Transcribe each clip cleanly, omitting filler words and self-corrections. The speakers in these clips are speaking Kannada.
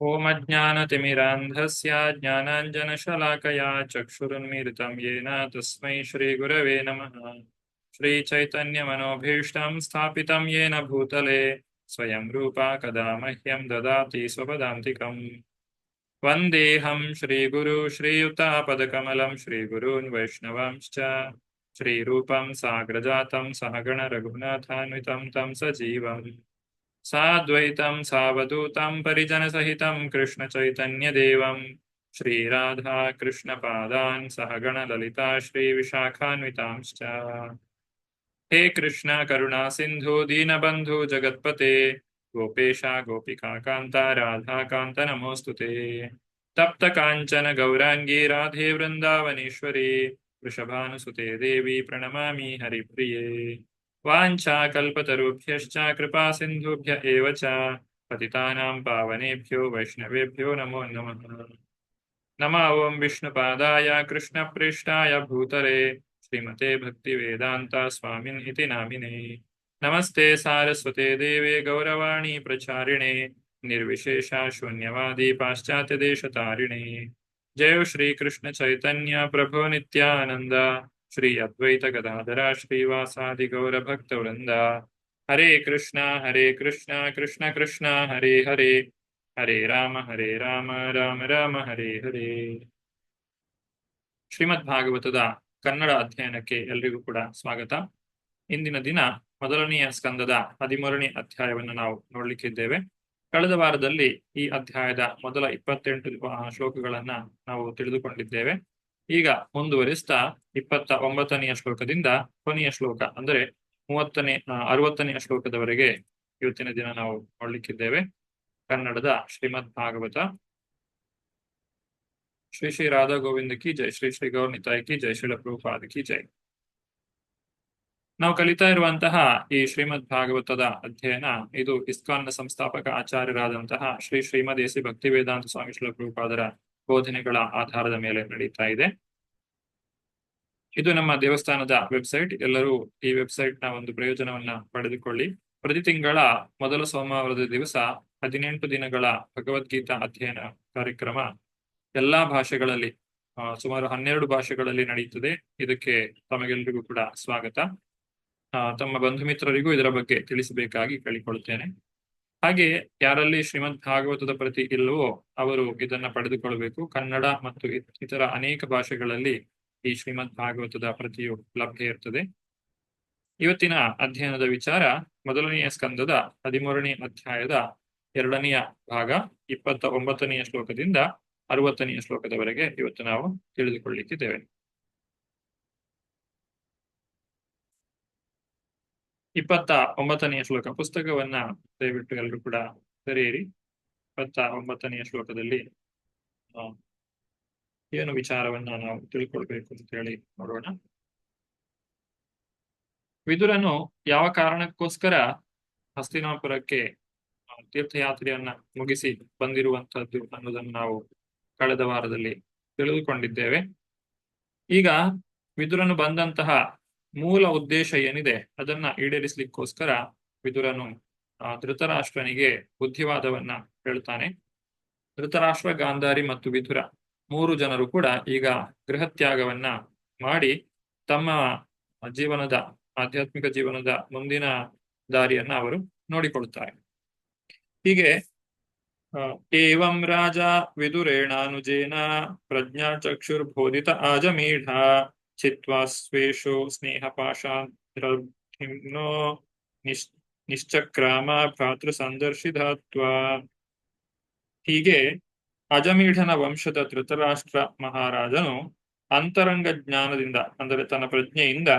ಓಂ ಅಜ್ಞಾನತಿಮಿರಾಂಧಸ್ಯ ಜ್ಞಾನಾಂಜನಶಲಾಕಯಾ ಚಕ್ಷುರುನ್ಮೀಲಿತಂ ಯೇನ ತಸ್ಮೈ ಶ್ರೀಗುರವೇ ನಮಃ. ಶ್ರೀಚೈತನ್ಯಮನೋಭೀಷ್ಟಂ ಸ್ಥಾಪಿತಂ ಯೇನ ಭೂತಲೆ ಸ್ವಯಂ ರೂಪ ಕದಾ ಮಹ್ಯಂ ದದಾತಿ ಸ್ವಪದಾಂತಿಕಂ. ವಂದೇಹಂ ಶ್ರೀಗುರು ಶ್ರೀಯುತಾಪದಕಮಲಂ ಶ್ರೀಗುರೂನ್ ವೈಷ್ಣವಾಂಶ್ಚ ಶ್ರೀರೂಪಂ ಸಾಗ್ರಜಾತಂ ಸಹಗಣ ರಘುನಾಥಾನ್ವಿತಂ ತಂ ಸಜೀವಂ ಸಾದ್ವೈತಂ ಸಾವಧೂತಂ ಪರಿಜನಸಹಿತಂ ಕೃಷ್ಣ ಚೈತನ್ಯದೇವಂ ಶ್ರೀರಾಧಾ ಕೃಷ್ಣಪಾದಾನ್ ಸಹಗಣ ಲಲಿತಾ ಶ್ರೀ ವಿಶಾಖಾನ್ವಿತಾಂಶ್ಚ. ಹೇ ಕೃಷ್ಣ ಕರುಣಾ ಸಿಂಧು ದೀನಬಂಧು ಜಗತ್ಪತೆ ಗೋಪೇಶ ಗೋಪಿಕಾ ಕಾಂತ ರಾಧಾಕಾಂತ ನಮೋಸ್ತುತೆ. ತಪ್ತ ಕಾಂಚನ ಗೌರಾಂಗಿ ರಾಧೆ ವೃಂದಾವನೇಶ್ವರಿ ವೃಷಭಾನುಸುತೆ ದೇವಿ ಪ್ರಣಮಾಮಿ ಹರಿಪ್ರಿಯೇ. ವಾಂಛಾಕಲ್ಪತರುಭ್ಯಶ್ಚ ಕೃಪಾ ಸಿಂಧುಭ್ಯ ಏವ ಚ ಪತಿತಾನಾಂ ಪಾವನೇಭ್ಯೋ ವೈಷ್ಣವೇಭ್ಯೋ ನಮೋ ನಮಃ. ನಮಃ ಓಂ ವಿಷ್ಣುಪಾದಾಯ ಕೃಷ್ಣಪ್ರೇಷ್ಠಾಯ ಭೂತಲೆ ಶ್ರೀಮತೆ ಭಕ್ತಿವೇದಾಂತ ಸ್ವಾಮಿನ್ ಇತಿ ನಾಮಿನೇ. ನಮಸ್ತೆ ಸಾರಸ್ವತೆ ದೇವೆ ಗೌರವಾಣಿ ಪ್ರಚಾರಿಣೆ ನಿರ್ವಿಶೇಷ ಶೂನ್ಯವಾದಿ ಪಾಶ್ಚಾತ್ಯ ದೇಶತಾರಿಣೆ. ಜಯ ಶ್ರೀ ಕೃಷ್ಣ ಚೈತನ್ಯ ಪ್ರಭು ನಿತ್ಯಾನಂದ ಶ್ರೀ ಅದ್ವೈತ ಗದಾಧರ ಶ್ರೀವಾಸಾದಿ ಗೌರ ಭಕ್ತ ವೃಂದ. ಹರೇ ಕೃಷ್ಣ ಕೃಷ್ಣ ಕೃಷ್ಣ ಹರೇ ಹರೇ ಹರೇ ರಾಮ ರಾಮ ರಾಮ ಹರೇ ಹರೇ. ಶ್ರೀಮದ್ ಭಾಗವತದ ಕನ್ನಡ ಅಧ್ಯಯನಕ್ಕೆ ಎಲ್ರಿಗೂ ಕೂಡ ಸ್ವಾಗತ. ಇಂದಿನ ದಿನ ಮೊದಲನೆಯ ಸ್ಕಂದದ 13ನೇ ಅಧ್ಯಾಯವನ್ನು ನಾವು ನೋಡ್ಲಿಕ್ಕಿದ್ದೇವೆ. ಕಳೆದ ವಾರದಲ್ಲಿ ಈ ಅಧ್ಯಾಯದ ಮೊದಲ 28 ಶ್ಲೋಕಗಳನ್ನ ನಾವು ತಿಳಿದುಕೊಂಡಿದ್ದೇವೆ. ಈಗ ಮುಂದುವರಿಸ್ತಾ 29ನೆಯ ಶ್ಲೋಕದಿಂದ ಕೊನೆಯ ಶ್ಲೋಕ ಅಂದರೆ 60ನೆಯ ಶ್ಲೋಕದವರೆಗೆ ಇವತ್ತಿನ ದಿನ ನಾವು ನೋಡ್ಲಿಕ್ಕಿದ್ದೇವೆ. ಕನ್ನಡದ ಶ್ರೀಮದ್ ಭಾಗವತ. ಶ್ರೀ ಶ್ರೀ ರಾಧಾ ಗೋವಿಂದ ಕಿ ಜೈ, ಶ್ರೀ ಶ್ರೀ ಗೌರ್ ನಿತಾಯ್ ಕಿ ಜೈ, ಶ್ರೀಲ ಪ್ರಭುಪಾದ ಕಿ ಜೈ. ನಾವು ಕಲಿತಾ ಇರುವಂತಹ ಈ ಶ್ರೀಮದ್ ಭಾಗವತದ ಅಧ್ಯಯನ ಇದು ಇಸ್ಕಾನ್ನ ಸಂಸ್ಥಾಪಕ ಆಚಾರ್ಯರಾದಂತಹ ಶ್ರೀ ಶ್ರೀಮದೇಸಿ ಭಕ್ತಿ ವೇದಾಂತ ಸ್ವಾಮಿ ಶ್ರೀಲ ಪ್ರಭುಪಾದರ ಬೋಧನೆಗಳ ಆಧಾರದ ಮೇಲೆ ನಡೀತಾ ಇದೆ. ಇದು ನಮ್ಮ ದೇವಸ್ಥಾನದ ವೆಬ್ಸೈಟ್. ಎಲ್ಲರೂ ಈ ವೆಬ್ಸೈಟ್ ನ ಒಂದು ಪ್ರಯೋಜನವನ್ನ ಪಡೆದುಕೊಳ್ಳಿ. ಪ್ರತಿ ತಿಂಗಳ ಮೊದಲ ಸೋಮವಾರದ ದಿವಸ 18 ದಿನಗಳ ಭಗವದ್ಗೀತಾ ಅಧ್ಯಯನ ಕಾರ್ಯಕ್ರಮ ಎಲ್ಲಾ ಭಾಷೆಗಳಲ್ಲಿ ಸುಮಾರು 12 ಭಾಷೆಗಳಲ್ಲಿ ನಡೆಯುತ್ತದೆ. ಇದಕ್ಕೆ ತಮಗೆಲ್ಲರಿಗೂ ಕೂಡ ಸ್ವಾಗತ. ತಮ್ಮ ಬಂಧು ಮಿತ್ರರಿಗೂ ಇದರ ಬಗ್ಗೆ ತಿಳಿಸಬೇಕಾಗಿ ಕೇಳಿಕೊಳ್ಳುತ್ತೇನೆ. ಹಾಗೆ ಯಾರಲ್ಲಿ ಶ್ರೀಮದ್ ಭಾಗವತದ ಪ್ರತಿ ಇಲ್ಲವೋ ಅವರು ಇದನ್ನ ಪಡೆದುಕೊಳ್ಳಬೇಕು. ಕನ್ನಡ ಮತ್ತು ಇತರ ಅನೇಕ ಭಾಷೆಗಳಲ್ಲಿ ಈ ಶ್ರೀಮದ್ ಭಾಗವತದ ಪ್ರತಿಯು ಲಭ್ಯ ಇರ್ತದೆ. ಇವತ್ತಿನ ಅಧ್ಯಯನದ ವಿಚಾರ ಮೊದಲನೆಯ ಸ್ಕಂದದ 13ನೇ ಅಧ್ಯಾಯದ 2ನೆಯ ಭಾಗ 29ನೆಯ ಶ್ಲೋಕದಿಂದ 60ನೆಯ ಶ್ಲೋಕದವರೆಗೆ ಇವತ್ತು ನಾವು ತಿಳಿದುಕೊಳ್ಳಿಕ್ಕಿದ್ದೇವೆ. 29ನೆಯ ಶ್ಲೋಕ ಪುಸ್ತಕವನ್ನ ದಯವಿಟ್ಟು ಎಲ್ಲರೂ ಕೂಡ ತೆರೆಯಿರಿ. 29ನೆಯ ಶ್ಲೋಕದಲ್ಲಿ ಏನು ವಿಚಾರವನ್ನ ನಾವು ತಿಳ್ಕೊಳ್ಬೇಕು ಅಂತ ಹೇಳಿ ನೋಡೋಣ. ವಿದುರನು ಯಾವ ಕಾರಣಕ್ಕೋಸ್ಕರ ಹಸ್ತಿನಾಪುರಕ್ಕೆ ತೀರ್ಥಯಾತ್ರೆಯನ್ನ ಮುಗಿಸಿ ಬಂದಿರುವಂತಹದ್ದು ಅನ್ನೋದನ್ನು ನಾವು ಕಳೆದ ವಾರದಲ್ಲಿ ತಿಳಿದುಕೊಂಡಿದ್ದೇವೆ. ಈಗ ವಿದುರನು ಬಂದಂತಹ ಮೂಲ ಉದ್ದೇಶ ಏನಿದೆ ಅದನ್ನ ಈಡೇರಿಸಲಿಕ್ಕೋಸ್ಕರ ವಿದುರನು ಧೃತರಾಷ್ಟ್ರನಿಗೆ ಬುದ್ಧಿವಾದವನ್ನ ಹೇಳ್ತಾನೆ. ಧೃತರಾಷ್ಟ್ರ, ಗಾಂಧಾರಿ ಮತ್ತು ವಿದುರ 3 ಜನರು ಕೂಡ ಈಗ ಗೃಹತ್ಯಾಗವನ್ನ ಮಾಡಿ ತಮ್ಮ ಜೀವನದ ಆಧ್ಯಾತ್ಮಿಕ ಜೀವನದ ಮುಂದಿನ ದಾರಿಯನ್ನ ಅವರು ನೋಡಿಕೊಳ್ತಾರೆ. ಹೀಗೆ ಏವಂ ರಾಜ ವಿದುರೇಣಾನುಜೇನ ಪ್ರಜ್ಞಾ ಚಕ್ಷುರ್ಬೋಧಿತ ಆಜಮೀಢ ಚಿತ್ವಾ ಸ್ವೇಷೋ ಸ್ನೇಹ ಪಾಶಾಂತರ್ಭಿಮ್ನೋ ನಿಶ್ಚಕ್ರಾಮ ಭ್ರಾತೃ ಸಂದರ್ಶಿಧಾತ್ವಾ. ಹೀಗೆ ಅಜಮೀಢನ ವಂಶದ ಧೃತರಾಷ್ಟ್ರ ಮಹಾರಾಜನು ಅಂತರಂಗ ಜ್ಞಾನದಿಂದ ಅಂದರೆ ತನ್ನ ಪ್ರಜ್ಞೆಯಿಂದ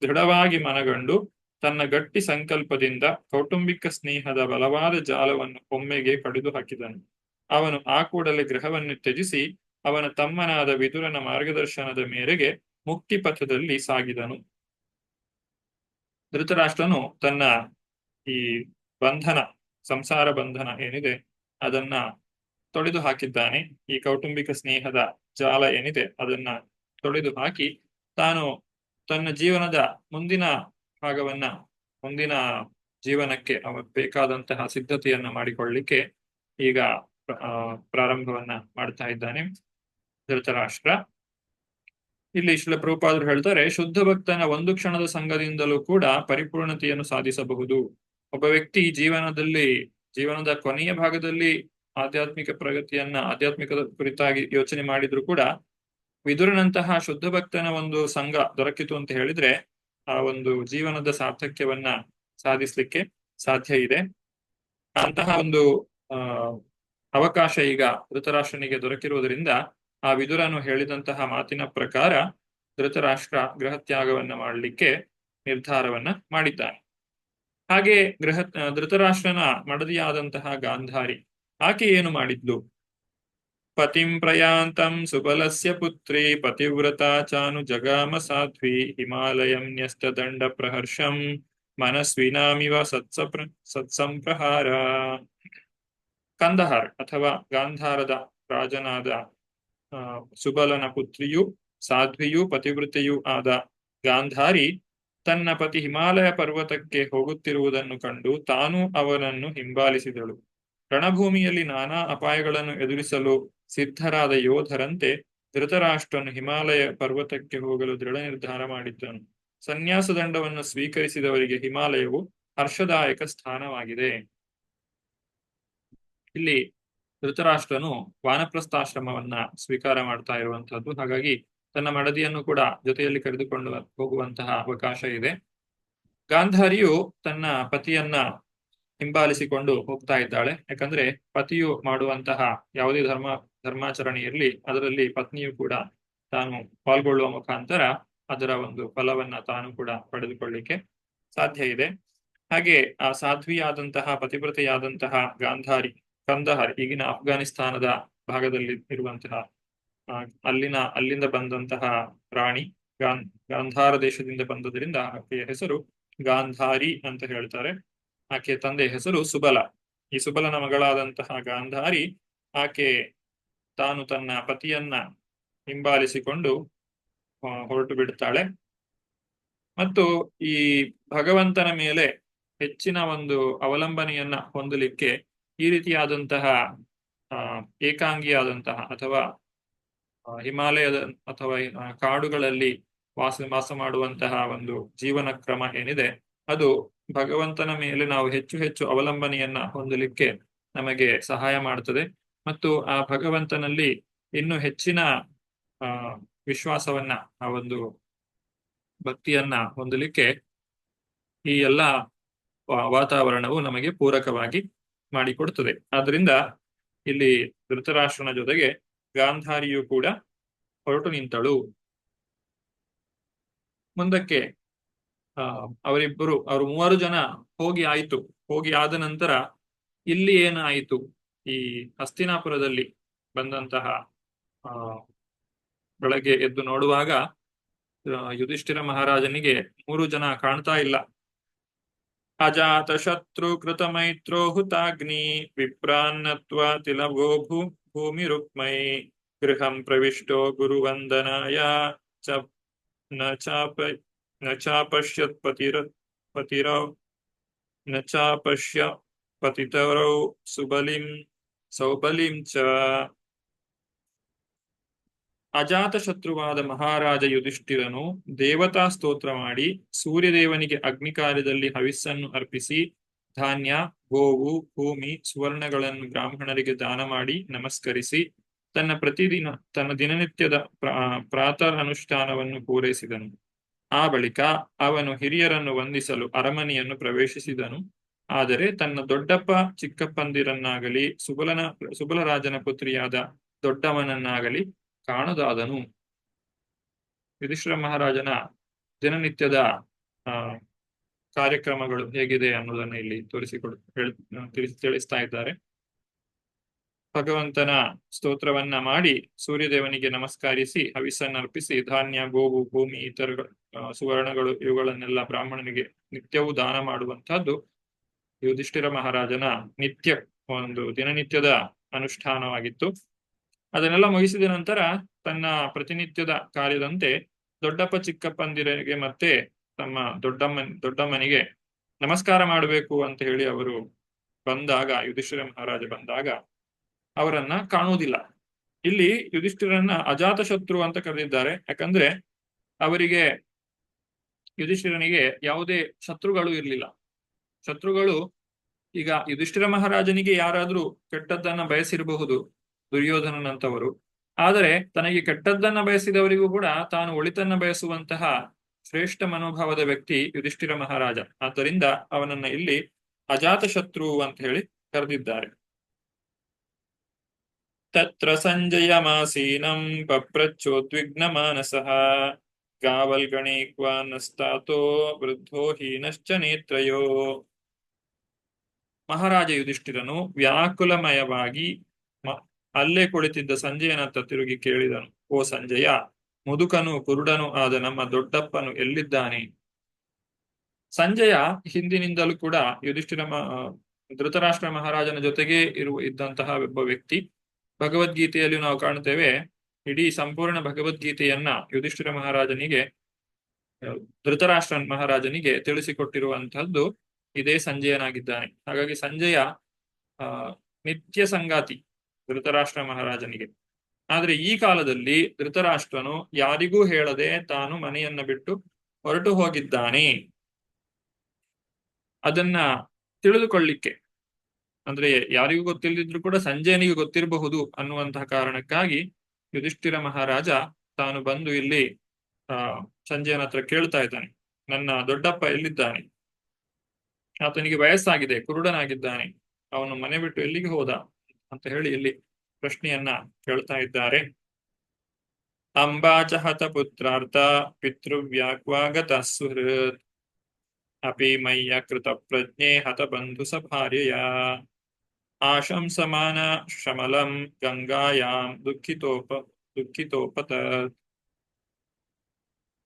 ದೃಢವಾಗಿ ಮನಗಂಡು ತನ್ನ ಗಟ್ಟಿ ಸಂಕಲ್ಪದಿಂದ ಕೌಟುಂಬಿಕ ಸ್ನೇಹದ ಬಲವಾದ ಜಾಲವನ್ನು ಒಮ್ಮೆಗೆ ಕಡಿದು ಹಾಕಿದನು. ಅವನು ಆ ಕೂಡಲೇ ಗೃಹವನ್ನು ತ್ಯಜಿಸಿ ಅವನ ತಮ್ಮನಾದ ವಿದುರನ ಮಾರ್ಗದರ್ಶನದ ಮೇರೆಗೆ ಮುಕ್ತಿ ಪಥದಲ್ಲಿ ಸಾಗಿದನು. ಧೃತರಾಷ್ಟ್ರನು ತನ್ನ ಈ ಬಂಧನ, ಸಂಸಾರ ಬಂಧನ ಏನಿದೆ ಅದನ್ನ ತೊಡೆದು ಹಾಕಿದ್ದಾನೆ. ಈ ಕೌಟುಂಬಿಕ ಸ್ನೇಹದ ಜಾಲ ಏನಿದೆ ಅದನ್ನ ತೊಡೆದು ಹಾಕಿ ತಾನು ತನ್ನ ಜೀವನದ ಮುಂದಿನ ಭಾಗವನ್ನ, ಮುಂದಿನ ಜೀವನಕ್ಕೆ ಬೇಕಾದಂತಹ ಸಿದ್ಧತೆಯನ್ನ ಮಾಡಿಕೊಳ್ಳಲಿಕ್ಕೆ ಈಗ ಪ್ರಾರಂಭವನ್ನ ಮಾಡ್ತಾ ಇದ್ದಾನೆ ಧೃತರಾಷ್ಟ್ರ. ಇಲ್ಲಿ ಶ್ರೀಲ ಪ್ರಭುಪಾದರು ಹೇಳ್ತಾರೆ, ಶುದ್ಧ ಭಕ್ತನ ಒಂದು ಕ್ಷಣದ ಸಂಘದಿಂದಲೂ ಕೂಡ ಪರಿಪೂರ್ಣತೆಯನ್ನು ಸಾಧಿಸಬಹುದು. ಒಬ್ಬ ವ್ಯಕ್ತಿ ಜೀವನದ ಕೊನೆಯ ಭಾಗದಲ್ಲಿ ಆಧ್ಯಾತ್ಮಿಕದ ಕುರಿತಾಗಿ ಯೋಚನೆ ಮಾಡಿದ್ರು ಕೂಡ ವಿದುರನಂತಹ ಶುದ್ಧ ಭಕ್ತನ ಒಂದು ಸಂಘ ದೊರಕಿತು ಅಂತ ಹೇಳಿದ್ರೆ ಆ ಒಂದು ಜೀವನದ ಸಾರ್ಥಕ್ಯವನ್ನ ಸಾಧಿಸ್ಲಿಕ್ಕೆ ಸಾಧ್ಯ ಇದೆ. ಅಂತಹ ಒಂದು ಅವಕಾಶ ಈಗ ಧೃತರಾಷ್ಟ್ರನಿಗೆ ದೊರಕಿರುವುದರಿಂದ ಆ ವಿದುರನು ಹೇಳಿದಂತಹ ಮಾತಿನ ಪ್ರಕಾರ ಧೃತರಾಷ್ಟ್ರ ಗೃಹತ್ಯಾಗವನ್ನ ಮಾಡಲಿಕ್ಕೆ ನಿರ್ಧಾರವನ್ನ ಮಾಡಿದ್ದಾನೆ. ಹಾಗೆ ಧೃತರಾಷ್ಟ್ರನ ಮಡದಿಯಾದಂತಹ ಗಾಂಧಾರಿ, ಆಕೆ ಏನು ಮಾಡಿದ್ಲು? ಪತಿಂ ಪ್ರಯಾಂತಂ ಸುಬಲಸ್ಯ ಪುತ್ರಿ ಪತಿವ್ರತ ಚಾನು ಜಗಾಮ ಸಾಧ್ವಿ ಹಿಮಾಲಯಂ ನ್ಯಸ್ತದಂಡ ಪ್ರಹರ್ಷಂ ಮನಸ್ವಿನಾಮಿವ ಸತ್ಸಂಪ್ರಹಾರ. ಕಂದಹಾರ್ ಅಥವಾ ಗಾಂಧಾರದ ರಾಜನಾದ ಸುಬಲನ ಪುತ್ರಿಯೂ ಸಾಧ್ವಿಯೂ ಪತಿವೃತೆಯೂ ಆದ ಗಾಂಧಾರಿ ತನ್ನ ಪತಿ ಹಿಮಾಲಯ ಪರ್ವತಕ್ಕೆ ಹೋಗುತ್ತಿರುವುದನ್ನು ಕಂಡು ತಾನು ಅವನನ್ನು ಹಿಂಬಾಲಿಸಿದಳು. ರಣಭೂಮಿಯಲ್ಲಿ ನಾನಾ ಅಪಾಯಗಳನ್ನು ಎದುರಿಸಲು ಸಿದ್ಧರಾದ ಯೋಧರಂತೆ ಧೃತರಾಷ್ಟ್ರನು ಹಿಮಾಲಯ ಪರ್ವತಕ್ಕೆ ಹೋಗಲು ದೃಢ ನಿರ್ಧಾರ ಮಾಡಿದ್ದನು. ಸನ್ಯಾಸ ದಂಡವನ್ನು ಸ್ವೀಕರಿಸಿದವರಿಗೆ ಹಿಮಾಲಯವು ಹರ್ಷದಾಯಕ ಸ್ಥಾನವಾಗಿದೆ. ಇಲ್ಲಿ ಧೃತರಾಷ್ಟ್ರನು ವಾನಪ್ರಸ್ಥಾಶ್ರಮವನ್ನ ಸ್ವೀಕಾರ ಮಾಡ್ತಾ ಇರುವಂತಹದ್ದು. ಹಾಗಾಗಿ ತನ್ನ ಮಡದಿಯನ್ನು ಕೂಡ ಜೊತೆಯಲ್ಲಿ ಕರೆದುಕೊಂಡು ಹೋಗುವಂತಹ ಅವಕಾಶ ಇದೆ. ಗಾಂಧಾರಿಯು ತನ್ನ ಪತಿಯನ್ನ ಹಿಂಬಾಲಿಸಿಕೊಂಡು ಹೋಗ್ತಾ ಇದ್ದಾಳೆ. ಯಾಕಂದ್ರೆ ಪತಿಯು ಮಾಡುವಂತಹ ಯಾವುದೇ ಧರ್ಮಾಚರಣೆ ಇರಲಿ, ಅದರಲ್ಲಿ ಪತ್ನಿಯು ಕೂಡ ತಾನು ಪಾಲ್ಗೊಳ್ಳುವ ಮುಖಾಂತರ ಅದರ ಒಂದು ಫಲವನ್ನ ತಾನು ಕೂಡ ಪಡೆದುಕೊಳ್ಳಿಕ್ಕೆ ಸಾಧ್ಯ ಇದೆ. ಹಾಗೆ ಆ ಸಾಧ್ವಿಯಾದಂತಹ ಪತಿವ್ರತೆಯಾದಂತಹ ಕಂದಹಾರ್ ಈಗಿನ ಅಫ್ಘಾನಿಸ್ತಾನದ ಭಾಗದಲ್ಲಿ ಇರುವಂತಹ ಅಲ್ಲಿಂದ ಬಂದಂತಹ ರಾಣಿ ಗಾಂಧಾರ ದೇಶದಿಂದ ಬಂದದ್ರಿಂದ ಆಕೆಯ ಹೆಸರು ಗಾಂಧಾರಿ ಅಂತ ಹೇಳ್ತಾರೆ. ಆಕೆಯ ತಂದೆಯ ಹೆಸರು ಸುಬಲ. ಈ ಸುಬಲನ ಮಗಳಾದಂತಹ ಗಾಂಧಾರಿ ಆಕೆ ತಾನು ತನ್ನ ಪತಿಯನ್ನ ಹಿಂಬಾಲಿಸಿಕೊಂಡು ಹೊರಟು ಬಿಡ್ತಾಳೆ. ಮತ್ತು ಈ ಭಗವಂತನ ಮೇಲೆ ಹೆಚ್ಚಿನ ಒಂದು ಅವಲಂಬನೆಯನ್ನ ಹೊಂದಲಿಕ್ಕೆ ಈ ರೀತಿಯಾದಂತಹ ಏಕಾಂಗಿಯಾದಂತಹ ಅಥವಾ ಹಿಮಾಲಯದ ಅಥವಾ ಕಾಡುಗಳಲ್ಲಿ ವಾಸ ಮಾಡುವಂತಹ ಒಂದು ಜೀವನ ಕ್ರಮ ಏನಿದೆ, ಅದು ಭಗವಂತನ ಮೇಲೆ ನಾವು ಹೆಚ್ಚು ಹೆಚ್ಚು ಅವಲಂಬನೆಯನ್ನ ಹೊಂದಲಿಕ್ಕೆ ನಮಗೆ ಸಹಾಯ ಮಾಡ್ತದೆ. ಮತ್ತು ಆ ಭಗವಂತನಲ್ಲಿ ಇನ್ನು ಹೆಚ್ಚಿನ ವಿಶ್ವಾಸವನ್ನ, ಆ ಒಂದು ಭಕ್ತಿಯನ್ನ ಹೊಂದಲಿಕ್ಕೆ ಈ ಎಲ್ಲ ವಾತಾವರಣವು ನಮಗೆ ಪೂರಕವಾಗಿ ಮಾಡಿಕೊಡುತ್ತದೆ. ಆದ್ರಿಂದ ಇಲ್ಲಿ ಧೃತರಾಷ್ಟ್ರನ ಜೊತೆಗೆ ಗಾಂಧಾರಿಯು ಕೂಡ ಹೊರಟು ನಿಂತಳು. ಮುಂದಕ್ಕೆ ಅವರು 3 ಜನ ಹೋಗಿ ಆದ ನಂತರ ಇಲ್ಲಿ ಏನಾಯಿತು? ಈ ಹಸ್ತಿನಾಪುರದಲ್ಲಿ ಬಂದಂತಹ ಬೆಳಗ್ಗೆ ಎದ್ದು ನೋಡುವಾಗ ಯುಧಿಷ್ಠಿರ ಮಹಾರಾಜನಿಗೆ 3 ಜನ ಕಾಣ್ತಾ ಇಲ್ಲ. ಅಜಾತ ಶತ್ರು ಕೃತ ಮೈತ್ರೋ ಹುತಾಗ್ನಿ ವಿಪ್ರಾನ್ನತ್ವ ತಿಲವೋ ಭೂಮಿ ರುಕ್ಮೈ ಗೃಹಂ ಪ್ರವಿಷ್ಟೋ ಗುರುವಂದನಾಯ ನ ಚಾಪಶ್ಯತ್ ಪತಿತರೌ ಸೌಬಲಿಂ ಚ. ಅಜಾತ ಶತ್ರುವಾದ ಮಹಾರಾಜ ಯುಧಿಷ್ಠಿರನು ದೇವತಾ ಸ್ತೋತ್ರ ಮಾಡಿ ಸೂರ್ಯದೇವನಿಗೆ ಅಗ್ನಿ ಕಾರ್ಯದಲ್ಲಿ ಹವಿಸ್ಸನ್ನು ಅರ್ಪಿಸಿ ಧಾನ್ಯ, ಗೋವು, ಭೂಮಿ, ಸುವರ್ಣಗಳನ್ನು ಬ್ರಾಹ್ಮಣರಿಗೆ ದಾನ ಮಾಡಿ ನಮಸ್ಕರಿಸಿ ತನ್ನ ದಿನನಿತ್ಯದ ಪ್ರಾತಃ ಅನುಷ್ಠಾನವನ್ನು ಪೂರೈಸಿದನು. ಆ ಬಳಿಕ ಅವನು ಹಿರಿಯರನ್ನು ವಂದಿಸಲು ಅರಮನೆಯನ್ನು ಪ್ರವೇಶಿಸಿದನು. ಆದರೆ ತನ್ನ ದೊಡ್ಡಪ್ಪ ಚಿಕ್ಕಪ್ಪಂದಿರನ್ನಾಗಲಿ ಸುಬಲರಾಜನ ಪುತ್ರಿಯಾದ ದೊಡ್ಡಮ್ಮನನ್ನಾಗಲಿ ಕಾಣದಾದನು. ಯುಧಿಷ್ಠಿರ ಮಹಾರಾಜನ ದಿನನಿತ್ಯದ ಕಾರ್ಯಕ್ರಮಗಳು ಹೇಗಿದೆ ಅನ್ನೋದನ್ನ ಇಲ್ಲಿ ತಿಳಿಸ್ತಾ ಇದ್ದಾರೆ. ಭಗವಂತನ ಸ್ತೋತ್ರವನ್ನ ಮಾಡಿ ಸೂರ್ಯದೇವನಿಗೆ ನಮಸ್ಕರಿಸಿ ಹವಿಸ್ಸನ್ನರ್ಪಿಸಿ ಧಾನ್ಯ, ಗೋವು, ಭೂಮಿ, ಇತರ ಸುವರ್ಣಗಳು ಇವುಗಳನ್ನೆಲ್ಲ ಬ್ರಾಹ್ಮಣನಿಗೆ ನಿತ್ಯವೂ ದಾನ ಮಾಡುವಂತಹದ್ದು ಯುಧಿಷ್ಠಿರ ಮಹಾರಾಜನ ದಿನನಿತ್ಯದ ಅನುಷ್ಠಾನವಾಗಿತ್ತು. ಅದನ್ನೆಲ್ಲ ಮುಗಿಸಿದ ನಂತರ ತನ್ನ ಪ್ರತಿನಿತ್ಯದ ಕಾರ್ಯದಂತೆ ದೊಡ್ಡಪ್ಪ ಚಿಕ್ಕಪ್ಪಂದಿರಿಗೆ ಮತ್ತೆ ತಮ್ಮ ದೊಡ್ಡಮ್ಮನಿಗೆ ನಮಸ್ಕಾರ ಮಾಡಬೇಕು ಅಂತ ಹೇಳಿ ಅವರು ಯುಧಿಷ್ಠಿರ ಮಹಾರಾಜ ಬಂದಾಗ ಅವರನ್ನ ಕಾಣುವುದಿಲ್ಲ. ಇಲ್ಲಿ ಯುಧಿಷ್ಠಿರನ್ನ ಅಜಾತಶತ್ರು ಅಂತ ಕರೆದಿದ್ದಾರೆ. ಯಾಕಂದ್ರೆ ಅವರಿಗೆ ಯುಧಿಷ್ಠಿರನಿಗೆ ಯಾವುದೇ ಶತ್ರುಗಳು ಇರಲಿಲ್ಲ. ಶತ್ರುಗಳು ಈಗ ಯುಧಿಷ್ಠಿರ ಮಹಾರಾಜನಿಗೆ ಯಾರಾದ್ರೂ ಕೆಟ್ಟದ್ದನ್ನ ಬಯಸಿರಬಹುದು, ದುರ್ಯೋಧನನಂತವರು. ಆದರೆ ತನಗೆ ಕೆಟ್ಟದ್ದನ್ನ ಬಯಸಿದವರಿಗೂ ಕೂಡ ತಾನು ಒಳಿತನ್ನ ಬಯಸುವಂತಹ ಶ್ರೇಷ್ಠ ಮನೋಭಾವದ ವ್ಯಕ್ತಿ ಯುಧಿಷ್ಠಿರ ಮಹಾರಾಜ. ಆದ್ದರಿಂದ ಅವನನ್ನ ಇಲ್ಲಿ ಅಜಾತಶತ್ರು ಅಂತ ಹೇಳಿ ಕರೆದಿದ್ದಾರೆ. ತತ್ರ ಸಂಜಯಮಾಸೀನಂ ಪಪ್ರಚ್ಚೋದ್ವಿಗ್ನ ಮಾನಸಃ ಗಾವಲ್ಗಣೀಕ್ವಾನಸ್ತಾತೋ ವೃದ್ಧೋ ಹೀನಶ್ಚ ನೇತ್ರಯೋ. ಮಹಾರಾಜ ಯುಧಿಷ್ಠಿರನು ವ್ಯಾಕುಲಮಯವಾಗಿ ಅಲ್ಲೇ ಕುಳಿತಿದ್ದ ಸಂಜಯನತ್ತ ತಿರುಗಿ ಕೇಳಿದನು, ಓ ಸಂಜಯ, ಮುದುಕನು ಕುರುಡನು ಆದ ನಮ್ಮ ದೊಡ್ಡಪ್ಪನು ಎಲ್ಲಿದ್ದಾನೆ? ಸಂಜಯ ಹಿಂದಿನಿಂದಲೂ ಕೂಡ ಧೃತರಾಷ್ಟ್ರ ಮಹಾರಾಜನ ಜೊತೆಗೆ ಇದ್ದಂತಹ ಒಬ್ಬ ವ್ಯಕ್ತಿ. ಭಗವದ್ಗೀತೆಯಲ್ಲಿ ನಾವು ಕಾಣುತ್ತೇವೆ, ಇಡೀ ಸಂಪೂರ್ಣ ಭಗವದ್ಗೀತೆಯನ್ನ ಯುಧಿಷ್ಠಿರ ಮಹಾರಾಜನಿಗೆ, ಧೃತರಾಷ್ಟ್ರ ಮಹಾರಾಜನಿಗೆ ತಿಳಿಸಿಕೊಟ್ಟಿರುವಂತಹದ್ದು ಇದೇ ಸಂಜಯನಾಗಿದ್ದಾನೆ. ಹಾಗಾಗಿ ಸಂಜಯ ನಿತ್ಯ ಸಂಗಾತಿ ಧೃತರಾಷ್ಟ್ರ ಮಹಾರಾಜನಿಗೆ. ಆದ್ರೆ ಈ ಕಾಲದಲ್ಲಿ ಧೃತರಾಷ್ಟ್ರನು ಯಾರಿಗೂ ಹೇಳದೆ ತಾನು ಮನೆಯನ್ನ ಬಿಟ್ಟು ಹೊರಟು ಹೋಗಿದ್ದಾನೆ. ಅದನ್ನ ತಿಳಿದುಕೊಳ್ಳಿಕ್ಕೆ, ಅಂದ್ರೆ ಯಾರಿಗೂ ಗೊತ್ತಿಲ್ಲದಿದ್ರು ಕೂಡ ಸಂಜಯನಿಗೆ ಗೊತ್ತಿರಬಹುದು ಅನ್ನುವಂತಹ ಕಾರಣಕ್ಕಾಗಿ ಯುಧಿಷ್ಠಿರ ಮಹಾರಾಜ ತಾನು ಬಂದು ಇಲ್ಲಿ ಸಂಜಯನ ಹತ್ರ ಕೇಳ್ತಾ ಇದ್ದಾನೆ, ನನ್ನ ದೊಡ್ಡಪ್ಪ ಎಲ್ಲಿದ್ದಾನೆ? ಆತನಿಗೆ ವಯಸ್ಸಾಗಿದೆ, ಕುರುಡನಾಗಿದ್ದಾನೆ, ಅವನು ಮನೆ ಬಿಟ್ಟು ಎಲ್ಲಿಗೆ ಹೋದ ಅಂತ ಹೇಳಿ ಇಲ್ಲಿ ಪ್ರಶ್ನೆಯನ್ನ ಕೇಳ್ತಾ ಇದ್ದಾರೆ. ಅಂಬಾಚ ಹತ ಪುತ್ರಾರ್ಥ ಪಿತೃವ್ಯಾಕ್ವಾಗತ ಸುಹೃತ್ ಅಪಿ ಮಯ್ಯ ಕೃತ ಪ್ರಜ್ಞೆ ಹತ ಬಂಧು ಸಭಾರ್ಯಯ ಆಶಂಸಮಾನ ಶಮಲಂ ಗಂಗಾಯಾಂ ದುಃಖಿತೋಪತ.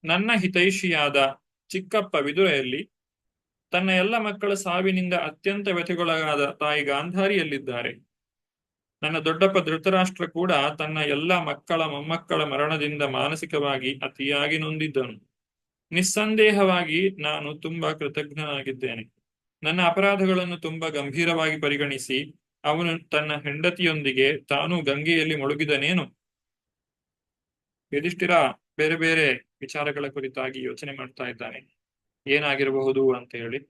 ನನ್ನ ಹಿತೈಷಿಯಾದ ಚಿಕ್ಕಪ್ಪ ವಿದುರೆಯಲ್ಲಿ ತನ್ನ ಎಲ್ಲ ಮಕ್ಕಳ ಸಾವಿನಿಂದ ಅತ್ಯಂತ ವ್ಯಥೆಗೊಳಗಾದ ತಾಯಿ ಗಾಂಧಾರಿಯಲ್ಲಿದ್ದಾರೆ. ನನ್ನ ದೊಡ್ಡಪ್ಪ ಧೃತರಾಷ್ಟ್ರ ಕೂಡ ತನ್ನ ಎಲ್ಲ ಮಕ್ಕಳ ಮೊಮ್ಮಕ್ಕಳ ಮರಣದಿಂದ ಮಾನಸಿಕವಾಗಿ ಅತಿಯಾಗಿ ನೊಂದಿದ್ದನು. ನಿಸ್ಸಂದೇಹವಾಗಿ ನಾನು ತುಂಬಾ ಕೃತಜ್ಞನಾಗಿದ್ದೇನೆ. ನನ್ನ ಅಪರಾಧಗಳನ್ನು ತುಂಬಾ ಗಂಭೀರವಾಗಿ ಪರಿಗಣಿಸಿ ಅವನು ತನ್ನ ಹೆಂಡತಿಯೊಂದಿಗೆ ತಾನು ಗಂಗೆಯಲ್ಲಿ ಮುಳುಗಿದನೇನು? ಯುಧಿಷ್ಠಿರ ಬೇರೆ ಬೇರೆ ವಿಚಾರಗಳ ಕುರಿತಾಗಿ ಯೋಚನೆ ಮಾಡ್ತಾ ಇದ್ದಾನೆ, ಏನಾಗಿರಬಹುದು ಅಂತ ಹೇಳಿ.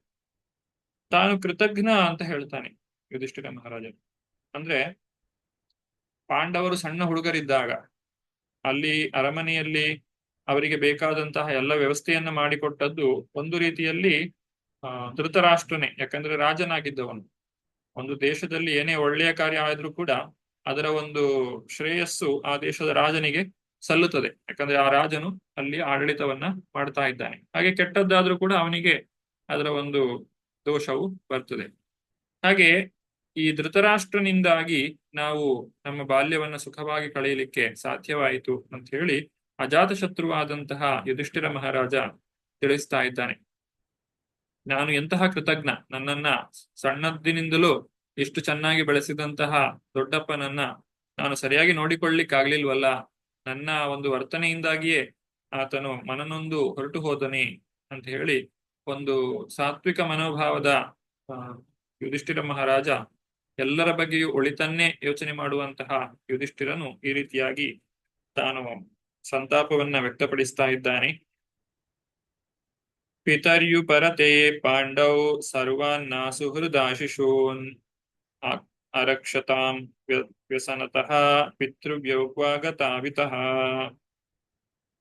ತಾನು ಕೃತಜ್ಞ ಅಂತ ಹೇಳ್ತಾನೆ ಯುಧಿಷ್ಠಿರ ಮಹಾರಾಜ. ಅಂದ್ರೆ ಪಾಂಡವರು ಸಣ್ಣ ಹುಡುಗರಿದ್ದಾಗ ಅಲ್ಲಿ ಅರಮನೆಯಲ್ಲಿ ಅವರಿಗೆ ಬೇಕಾದಂತಹ ಎಲ್ಲ ವ್ಯವಸ್ಥೆಯನ್ನ ಮಾಡಿಕೊಟ್ಟದ್ದು ಒಂದು ರೀತಿಯಲ್ಲಿ ಧೃತರಾಷ್ಟ್ರನೇ. ಯಾಕಂದ್ರೆ ರಾಜನಾಗಿದ್ದವನು. ಒಂದು ದೇಶದಲ್ಲಿ ಏನೇ ಒಳ್ಳೆಯ ಕಾರ್ಯ ಆದ್ರೂ ಕೂಡ ಅದರ ಒಂದು ಶ್ರೇಯಸ್ಸು ಆ ದೇಶದ ರಾಜನಿಗೆ ಸಲ್ಲುತ್ತದೆ. ಯಾಕಂದ್ರೆ ಆ ರಾಜನು ಅಲ್ಲಿ ಆಡಳಿತವನ್ನ ಮಾಡ್ತಾ ಇದ್ದಾನೆ. ಹಾಗೆ ಕೆಟ್ಟದ್ದಾದ್ರೂ ಕೂಡ ಅವನಿಗೆ ಅದರ ಒಂದು ದೋಷವು ಬರ್ತದೆ. ಹಾಗೆ ಈ ಧೃತರಾಷ್ಟ್ರನಿಂದಾಗಿ ನಾವು ನಮ್ಮ ಬಾಲ್ಯವನ್ನ ಸುಖವಾಗಿ ಕಳೆಯಲಿಕ್ಕೆ ಸಾಧ್ಯವಾಯಿತು ಅಂತ ಹೇಳಿ ಅಜಾತಶತ್ರುವಾದಂತಹ ಯುಧಿಷ್ಠಿರ ಮಹಾರಾಜ ತಿಳಿಸ್ತಾ ಇದ್ದಾನೆ. ನಾನು ಎಂತಹ ಕೃತಜ್ಞ, ನನ್ನನ್ನ ಸಣ್ಣದಿನಿಂದಲೂ ಇಷ್ಟು ಚೆನ್ನಾಗಿ ಬೆಳೆಸಿದಂತಹ ದೊಡ್ಡಪ್ಪನನ್ನ ನಾನು ಸರಿಯಾಗಿ ನೋಡಿಕೊಳ್ಳಿಕ್ಕಾಗ್ಲಿಲ್ವಲ್ಲ, ನನ್ನ ಒಂದು ವರ್ತನೆಯಿಂದಾಗಿಯೇ ಆತನು ಮನನೊಂದು ಹೊರಟು ಹೋದನೆ ಅಂತ ಹೇಳಿ ಒಂದು ಸಾತ್ವಿಕ ಮನೋಭಾವದ ಯುಧಿಷ್ಠಿರ ಮಹಾರಾಜ, ಎಲ್ಲರ ಬಗ್ಗೆಯೂ ಒಳಿತನ್ನೇ ಯೋಚನೆ ಮಾಡುವಂತಹ ಯುಧಿಷ್ಠಿರನು ಈ ರೀತಿಯಾಗಿ ತಾನು ಸಂತಾಪವನ್ನ ವ್ಯಕ್ತಪಡಿಸ್ತಾ ಇದ್ದಾನೆ. ಪಿತರ್ಯುಪರತೆ ಪಾಂಡೌ ಸರ್ವಾನ್ನಾಸು ಹೃದಾಶಿಶೂನ್ ಅರಕ್ಷತಾಂ ವ್ಯಸನತಃ ಪಿತೃವ್ಯೌಕ್ವಾಗತಾವಿತಃ.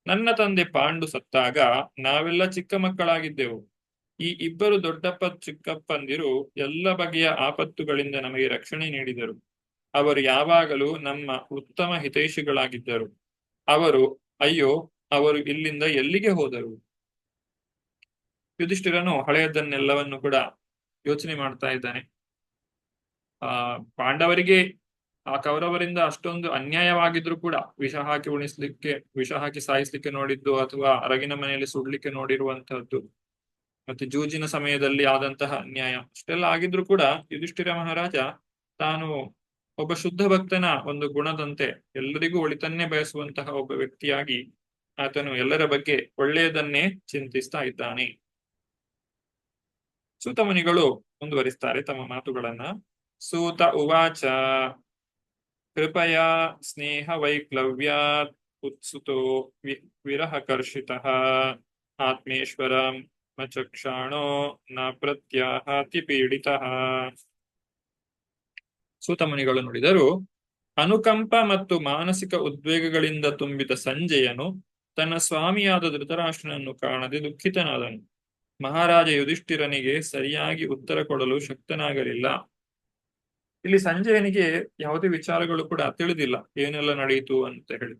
ನನ್ನ ತಂದೆ ಪಾಂಡು ಸತ್ತಾಗ ನಾವೆಲ್ಲ ಚಿಕ್ಕ ಮಕ್ಕಳಾಗಿದ್ದೆವು. ಈ ಇಬ್ಬರು ದೊಡ್ಡಪ್ಪ ಚಿಕ್ಕಪ್ಪಂದಿರು ಎಲ್ಲ ಬಗೆಯ ಆಪತ್ತುಗಳಿಂದ ನಮಗೆ ರಕ್ಷಣೆ ನೀಡಿದರು. ಅವರು ಯಾವಾಗಲೂ ನಮ್ಮ ಉತ್ತಮ ಹಿತೈಷಿಗಳಾಗಿದ್ದರು. ಅಯ್ಯೋ ಅವರು ಇಲ್ಲಿಂದ ಎಲ್ಲಿಗೆ ಹೋದರು? ಯುಧಿಷ್ಠಿರನು ಹಳೆಯದನ್ನೆಲ್ಲವನ್ನು ಕೂಡ ಯೋಚನೆ ಮಾಡ್ತಾ ಇದ್ದಾನೆ. ಪಾಂಡವರಿಗೆ ಆ ಕೌರವರಿಂದ ಅಷ್ಟೊಂದು ಅನ್ಯಾಯವಾಗಿದ್ರು ಕೂಡ ವಿಷ ಹಾಕಿ ಸಾಯಿಸ್ಲಿಕ್ಕೆ ನೋಡಿದ್ದು, ಅಥವಾ ಅರಗಿನ ಮನೆಯಲ್ಲಿ ಸುಡ್ಲಿಕ್ಕೆ ನೋಡಿರುವಂತಹದ್ದು, ಮತ್ತೆ ಜೂಜಿನ ಸಮಯದಲ್ಲಿ ಆದಂತಹ ಅನ್ಯಾಯ ಅಷ್ಟೆಲ್ಲ ಆಗಿದ್ರು ಕೂಡ ಯುಧಿಷ್ಠಿರ ಮಹಾರಾಜ ತಾನು ಒಬ್ಬ ಶುದ್ಧ ಭಕ್ತನ ಒಂದು ಗುಣದಂತೆ ಎಲ್ಲರಿಗೂ ಒಳಿತನ್ನೇ ಬಯಸುವಂತಹ ಒಬ್ಬ ವ್ಯಕ್ತಿಯಾಗಿ ಆತನು ಎಲ್ಲರ ಬಗ್ಗೆ ಒಳ್ಳೆಯದನ್ನೇ ಚಿಂತಿಸ್ತಾ ಇದ್ದಾನೆ. ಸೂತ ಮುನಿಗಳು ಮುಂದುವರಿಸ್ತಾರೆ ತಮ್ಮ ಮಾತುಗಳನ್ನ. ಸೂತ ಉವಾಚ ಕೃಪಯಾ ಸ್ನೇಹ ವೈಕ್ಲವ್ಯಾತ್ ಉತ್ಸುತೋ ವಿರಹಕರ್ಷಿತಃ ಆತ್ಮೇಶ್ವರಂ ಮಚಕ್ಷಾಣೋ ನ ಪ್ರತ್ಯಾಹಾತಿ ಪೀಡಿತಃ. ಸೂತಮುನಿಗಳು ನುಡಿದರು, ಅನುಕಂಪ ಮತ್ತು ಮಾನಸಿಕ ಉದ್ವೇಗಗಳಿಂದ ತುಂಬಿದ ಸಂಜಯನು ತನ್ನ ಸ್ವಾಮಿಯಾದ ಧೃತರಾಷ್ಟ್ರನನ್ನು ಕಾಣದೆ ದುಃಖಿತನಾದನು. ಮಹಾರಾಜ ಯುಧಿಷ್ಠಿರನಿಗೆ ಸರಿಯಾಗಿ ಉತ್ತರ ಕೊಡಲು ಶಕ್ತನಾಗಲಿಲ್ಲ. ಇಲ್ಲಿ ಸಂಜಯನಿಗೆ ಯಾವುದೇ ವಿಚಾರಗಳು ಕೂಡ ತಿಳಿದಿಲ್ಲ, ಏನೆಲ್ಲ ನಡೆಯಿತು ಅಂತ ಹೇಳಿ.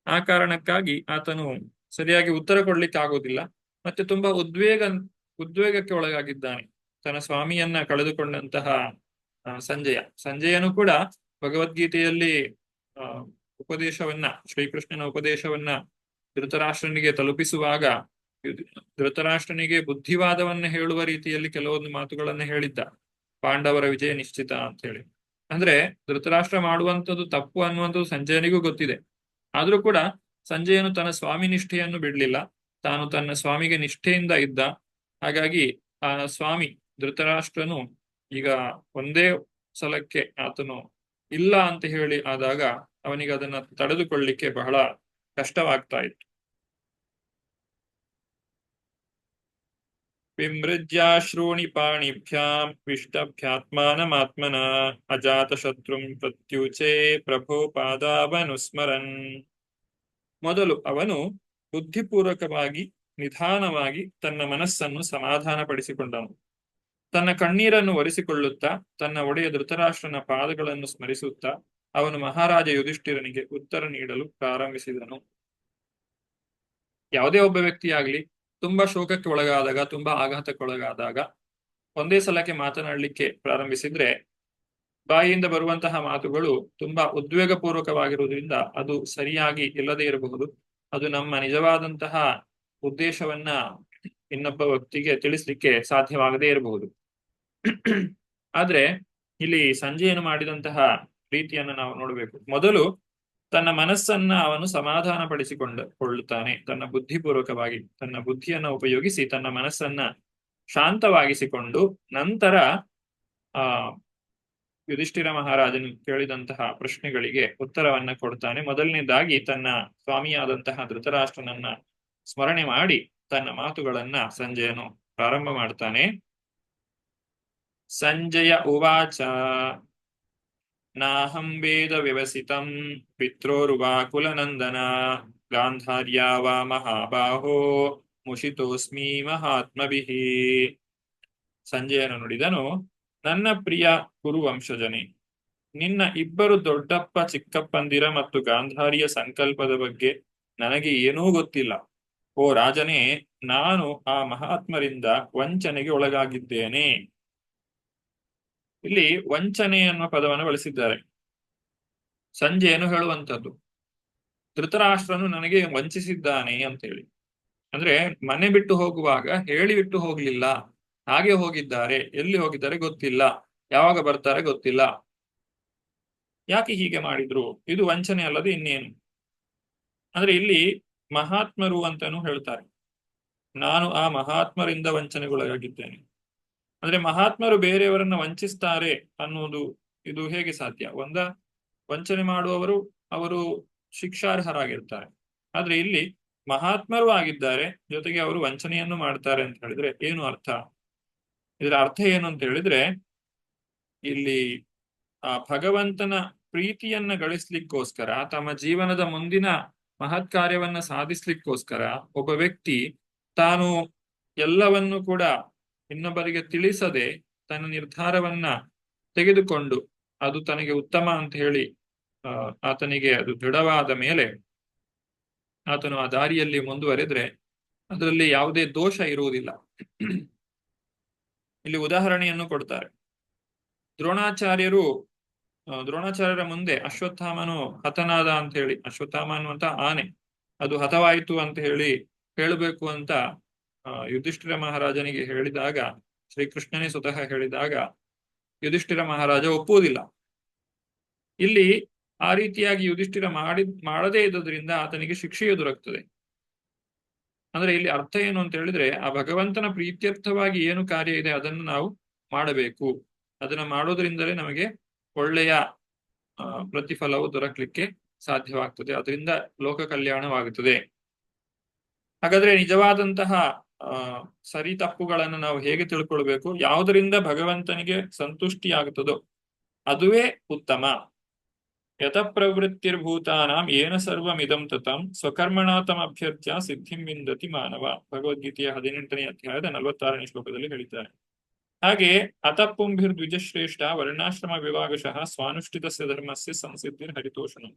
ಆ ಕಾರಣಕ್ಕಾಗಿ ಆತನು ಸರಿಯಾಗಿ ಉತ್ತರ ಕೊಡ್ಲಿಕ್ಕೆ ಆಗೋದಿಲ್ಲ. ಮತ್ತೆ ತುಂಬಾ ಉದ್ವೇಗಕ್ಕೆ ಒಳಗಾಗಿದ್ದಾನೆ. ತನ್ನ ಸ್ವಾಮಿಯನ್ನ ಕಳೆದುಕೊಂಡಂತಹ ಸಂಜಯನು ಕೂಡ ಭಗವದ್ಗೀತೆಯಲ್ಲಿ ಆ ಉಪದೇಶವನ್ನ, ಶ್ರೀಕೃಷ್ಣನ ಉಪದೇಶವನ್ನ ಧೃತರಾಷ್ಟ್ರನಿಗೆ ತಲುಪಿಸುವಾಗ ಧೃತರಾಷ್ಟ್ರನಿಗೆ ಬುದ್ಧಿವಾದವನ್ನ ಹೇಳುವ ರೀತಿಯಲ್ಲಿ ಕೆಲವೊಂದು ಮಾತುಗಳನ್ನ ಹೇಳಿದ್ದ. ಪಾಂಡವರ ವಿಜಯ ನಿಶ್ಚಿತ ಅಂತ ಹೇಳಿ. ಅಂದ್ರೆ ಧೃತರಾಷ್ಟ್ರ ಮಾಡುವಂಥದ್ದು ತಪ್ಪು ಅನ್ನುವಂಥದ್ದು ಸಂಜಯನಿಗೂ ಗೊತ್ತಿದೆ. ಆದ್ರೂ ಕೂಡ ಸಂಜಯನು ತನ್ನ ಸ್ವಾಮಿ ನಿಷ್ಠೆಯನ್ನು ಬಿಡ್ಲಿಲ್ಲ. ತಾನು ತನ್ನ ಸ್ವಾಮಿಗೆ ನಿಷ್ಠೆಯಿಂದ ಇದ್ದ. ಹಾಗಾಗಿ ಆ ಸ್ವಾಮಿ ಧೃತರಾಷ್ಟ್ರನು ಈಗ ಒಂದೇ ಸಲಕ್ಕೆ ಆತನು ಇಲ್ಲ ಅಂತ ಹೇಳಿ ಆದಾಗ ಅವನಿಗೆ ಅದನ್ನ ತಡೆದುಕೊಳ್ಳಿಕ್ಕೆ ಬಹಳ ಕಷ್ಟವಾಗ್ತಾ ಇತ್ತು. ವಿಮೃಜ್ಯಾಶ್ರೂಣಿ ಪಾಣಿಭ್ಯಾಂ ವಿಷ್ಟಭ್ಯಾತ್ಮಾನಮಾತ್ಮನ ಅಜಾತಶತ್ರುಂ ಪ್ರತ್ಯುಚೇ ಪ್ರಭೋ ಪಾದಾವನುಸ್ಮರನ್. ಮೊದಲು ಅವನು ಬುದ್ಧಿಪೂರ್ವಕವಾಗಿ ನಿಧಾನವಾಗಿ ತನ್ನ ಮನಸ್ಸನ್ನು ಸಮಾಧಾನಪಡಿಸಿಕೊಂಡನು. ತನ್ನ ಕಣ್ಣೀರನ್ನು ಒರೆಸಿಕೊಳ್ಳುತ್ತಾ ತನ್ನ ಒಡೆಯ ಧೃತರಾಷ್ಟ್ರನ ಪಾದಗಳನ್ನು ಸ್ಮರಿಸುತ್ತಾ ಅವನು ಮಹಾರಾಜ ಯುಧಿಷ್ಠಿರನಿಗೆ ಉತ್ತರ ನೀಡಲು ಪ್ರಾರಂಭಿಸಿದನು. ಯಾವುದೇ ಒಬ್ಬ ವ್ಯಕ್ತಿಯಾಗ್ಲಿ ತುಂಬಾ ಶೋಕಕ್ಕೆ ಒಳಗಾದಾಗ, ತುಂಬಾ ಆಘಾತಕ್ಕೊಳಗಾದಾಗ ಒಂದೇ ಸಲಕ್ಕೆ ಮಾತನಾಡಲಿಕ್ಕೆ ಪ್ರಾರಂಭಿಸಿದ್ರೆ ಬಾಯಿಯಿಂದ ಬರುವಂತಹ ಮಾತುಗಳು ತುಂಬಾ ಉದ್ವೇಗಪೂರ್ವಕವಾಗಿರುವುದರಿಂದ ಅದು ಸರಿಯಾಗಿ ಇಲ್ಲದೇ ಇರಬಹುದು. ಅದು ನಮ್ಮ ನಿಜವಾದಂತಹ ಉದ್ದೇಶವನ್ನ ಇನ್ನೊಬ್ಬ ವ್ಯಕ್ತಿಗೆ ತಿಳಿಸ್ಲಿಕ್ಕೆ ಸಾಧ್ಯವಾಗದೇ ಇರಬಹುದು. ಆದ್ರೆ ಇಲ್ಲಿ ಸಂಜಯನು ಮಾಡಿದಂತಹ ರೀತಿಯನ್ನು ನಾವು ನೋಡಬೇಕು. ಮೊದಲು ತನ್ನ ಮನಸ್ಸನ್ನ ಅವನು ಸಮಾಧಾನ ಪಡಿಸಿಕೊಳ್ಳುತ್ತಾನೆ. ತನ್ನ ಬುದ್ಧಿಪೂರ್ವಕವಾಗಿ ತನ್ನ ಬುದ್ಧಿಯನ್ನ ಉಪಯೋಗಿಸಿ ತನ್ನ ಮನಸ್ಸನ್ನ ಶಾಂತವಾಗಿಸಿಕೊಂಡು ನಂತರ ಆ ಯುಧಿಷ್ಠಿರ ಮಹಾರಾಜನು ಕೇಳಿದಂತಹ ಪ್ರಶ್ನೆಗಳಿಗೆ ಉತ್ತರವನ್ನ ಕೊಡ್ತಾನೆ. ಮೊದಲನೇದಾಗಿ ತನ್ನ ಸ್ವಾಮಿಯಾದಂತಹ ಧೃತರಾಷ್ಟ್ರನನ್ನ ಸ್ಮರಣೆ ಮಾಡಿ ತನ್ನ ಮಾತುಗಳನ್ನ ಸಂಜಯನು ಪ್ರಾರಂಭ ಮಾಡ್ತಾನೆ. ಸಂಜಯ ಉವಾಚ ನಾಹಂ ವೇದ ವ್ಯವಸಿತಂ ಪಿತ್ರೋರ್ವಾ ಕುಲನಂದನ ಗಾಂಧಾರ್ಯಾ ವಾ ಮಹಾಬಾಹೋ ಮುಷಿತೋಸ್ಮಿ ಮಹಾತ್ಮಭಿಃ. ಸಂಜಯನು ನುಡಿದನು, ನನ್ನ ಪ್ರಿಯ ಕುರುವಂಶಜನೇ, ನಿನ್ನ ಇಬ್ಬರು ದೊಡ್ಡಪ್ಪ ಚಿಕ್ಕಪ್ಪಂದಿರ ಮತ್ತು ಗಾಂಧಾರಿಯ ಸಂಕಲ್ಪದ ಬಗ್ಗೆ ನನಗೆ ಏನೂ ಗೊತ್ತಿಲ್ಲ. ಓ ರಾಜನೇ, ನಾನು ಆ ಮಹಾತ್ಮರಿಂದ ವಂಚನೆಗೆ ಒಳಗಾಗಿದ್ದೇನೆ. ಇಲ್ಲಿ ವಂಚನೆ ಅನ್ನುವ ಪದವನ್ನು ಬಳಸಿದ್ದಾರೆ. ಸಂಜಯನು ಹೇಳುವಂಥದ್ದು, ಧೃತರಾಷ್ಟ್ರನು ನನಗೆ ವಂಚಿಸಿದ್ದಾನೆ ಅಂತ ಹೇಳಿ. ಅಂದ್ರೆ ಮನೆ ಬಿಟ್ಟು ಹೋಗುವಾಗ ಹೇಳಿ ಬಿಟ್ಟು ಹೋಗ್ಲಿಲ್ಲ, ಹಾಗೆ ಹೋಗಿದ್ದಾರೆ. ಎಲ್ಲಿ ಹೋಗಿದ್ದಾರೆ ಗೊತ್ತಿಲ್ಲ, ಯಾವಾಗ ಬರ್ತಾರೆ ಗೊತ್ತಿಲ್ಲ. ಯಾಕೆ ಹೀಗೆ ಮಾಡಿದ್ರು? ಇದು ವಂಚನೆ ಅಲ್ಲದೆ ಇನ್ನೇನು? ಅಂದ್ರೆ ಇಲ್ಲಿ ಮಹಾತ್ಮರು ಅಂತಾನು ಹೇಳ್ತಾರೆ. ನಾನು ಆ ಮಹಾತ್ಮರಿಂದ ವಂಚನೆಗೊಳಗಾಗಿದ್ದೇನೆ. ಅಂದ್ರೆ ಮಹಾತ್ಮರು ಬೇರೆಯವರನ್ನ ವಂಚಿಸ್ತಾರೆ ಅನ್ನುವುದು ಇದು ಹೇಗೆ ಸಾಧ್ಯ? ವಂಚನೆ ಮಾಡುವವರು ಅವರು ಶಿಕ್ಷಾರ್ಹರಾಗಿರ್ತಾರೆ. ಆದ್ರೆ ಇಲ್ಲಿ ಮಹಾತ್ಮರು ಆಗಿದ್ದಾರೆ, ಜೊತೆಗೆ ಅವರು ವಂಚನೆಯನ್ನು ಮಾಡ್ತಾರೆ ಅಂತ ಹೇಳಿದ್ರೆ ಏನು ಅರ್ಥ? ಇದರ ಅರ್ಥ ಏನು ಅಂತ ಹೇಳಿದ್ರೆ, ಇಲ್ಲಿ ಆ ಭಗವಂತನ ಪ್ರೀತಿಯನ್ನ ಗಳಿಸ್ಲಿಕ್ಕೋಸ್ಕರ, ತಮ್ಮ ಜೀವನದ ಮುಂದಿನ ಮಹತ್ ಕಾರ್ಯವನ್ನ ಸಾಧಿಸ್ಲಿಕ್ಕೋಸ್ಕರ ಒಬ್ಬ ವ್ಯಕ್ತಿ ತಾನು ಎಲ್ಲವನ್ನು ಕೂಡ ಇನ್ನೊಬ್ಬರಿಗೆ ತಿಳಿಸದೆ ತನ್ನ ನಿರ್ಧಾರವನ್ನ ತೆಗೆದುಕೊಂಡು ಅದು ತನಗೆ ಉತ್ತಮ ಅಂತ ಹೇಳಿ ಆತನಿಗೆ ಅದು ದೃಢವಾದ ಮೇಲೆ ಆತನು ಆ ದಾರಿಯಲ್ಲಿ ಮುಂದುವರೆದ್ರೆ ಅದರಲ್ಲಿ ಯಾವುದೇ ದೋಷ ಇರುವುದಿಲ್ಲ. ಇಲ್ಲಿ ಉದಾಹರಣೆಯನ್ನು ಕೊಡ್ತಾರೆ. ದ್ರೋಣಾಚಾರ್ಯರ ಮುಂದೆ ಅಶ್ವತ್ಥಾಮನು ಹತನಾದ ಅಂತ ಹೇಳಿ, ಅಶ್ವತ್ಥಾಮ ಅನ್ನುವಂತ ಆನೆ ಅದು ಹತವಾಯಿತು ಅಂತ ಹೇಳಬೇಕು ಅಂತ ಯುಧಿಷ್ಠಿರ ಮಹಾರಾಜನಿಗೆ ಹೇಳಿದಾಗ, ಶ್ರೀಕೃಷ್ಣನೇ ಸ್ವತಃ ಹೇಳಿದಾಗ ಯುಧಿಷ್ಠಿರ ಮಹಾರಾಜ ಒಪ್ಪುವುದಿಲ್ಲ. ಇಲ್ಲಿ ಆ ರೀತಿಯಾಗಿ ಯುಧಿಷ್ಠಿರ ಮಾಡದೇ ಇದ್ದುದರಿಂದ ಆತನಿಗೆ ಶಿಕ್ಷೆಯು ದೊರಕುತ್ತದೆ. ಅಂದ್ರೆ ಇಲ್ಲಿ ಅರ್ಥ ಏನು ಅಂತ ಹೇಳಿದ್ರೆ, ಆ ಭಗವಂತನ ಪ್ರೀತ್ಯರ್ಥವಾಗಿ ಏನು ಕಾರ್ಯ ಇದೆ ಅದನ್ನು ನಾವು ಮಾಡಬೇಕು. ಅದನ್ನ ಮಾಡೋದ್ರಿಂದಲೇ ನಮಗೆ ಒಳ್ಳೆಯ ಪ್ರತಿಫಲವು ದೊರಕಲಿಕ್ಕೆ ಸಾಧ್ಯವಾಗ್ತದೆ, ಅದರಿಂದ ಲೋಕ ಕಲ್ಯಾಣವಾಗುತ್ತದೆ. ಹಾಗಾದ್ರೆ ನಿಜವಾದಂತಹ ಸರಿ ತಪ್ಪುಗಳನ್ನು ನಾವು ಹೇಗೆ ತಿಳ್ಕೊಳ್ಬೇಕು? ಯಾವುದರಿಂದ ಭಗವಂತನಿಗೆ ಸಂತುಷ್ಟಿಯಾಗುತ್ತದೋ ಅದುವೇ ಉತ್ತಮ. ಯತ ಪ್ರವೃತ್ತಿರ್ಭೂತಾನಾಂ ಏನ ಸರ್ವಮಿದಂ ತತಂ ಸ್ವಕರ್ಮಣ ತಮಭ್ಯರ್ಥ್ಯ ಸಿದ್ಧಿಂ ವಿಂದತಿ ಮಾನವ. ಭಗವದ್ಗೀತೆಯ 18ನೇ ಅಧ್ಯಾಯದ 46ನೇ ಶ್ಲೋಕದಲ್ಲಿ ಹೇಳಿದ್ದಾರೆ. ಹಾಗೆ ಅತಪ್ಪುಂಭಿರ್ದ್ವಿಜಶ್ರೇಷ್ಠ ವರ್ಣಾಶ್ರಮ ವಿಭಾಗಶಃ ಸ್ವಾನುಷ್ಠಿತಸ್ಯ ಧರ್ಮಸ್ಯ ಸಂಸಿದ್ಧಿರ್ ಹರಿತೋಷಣಂ.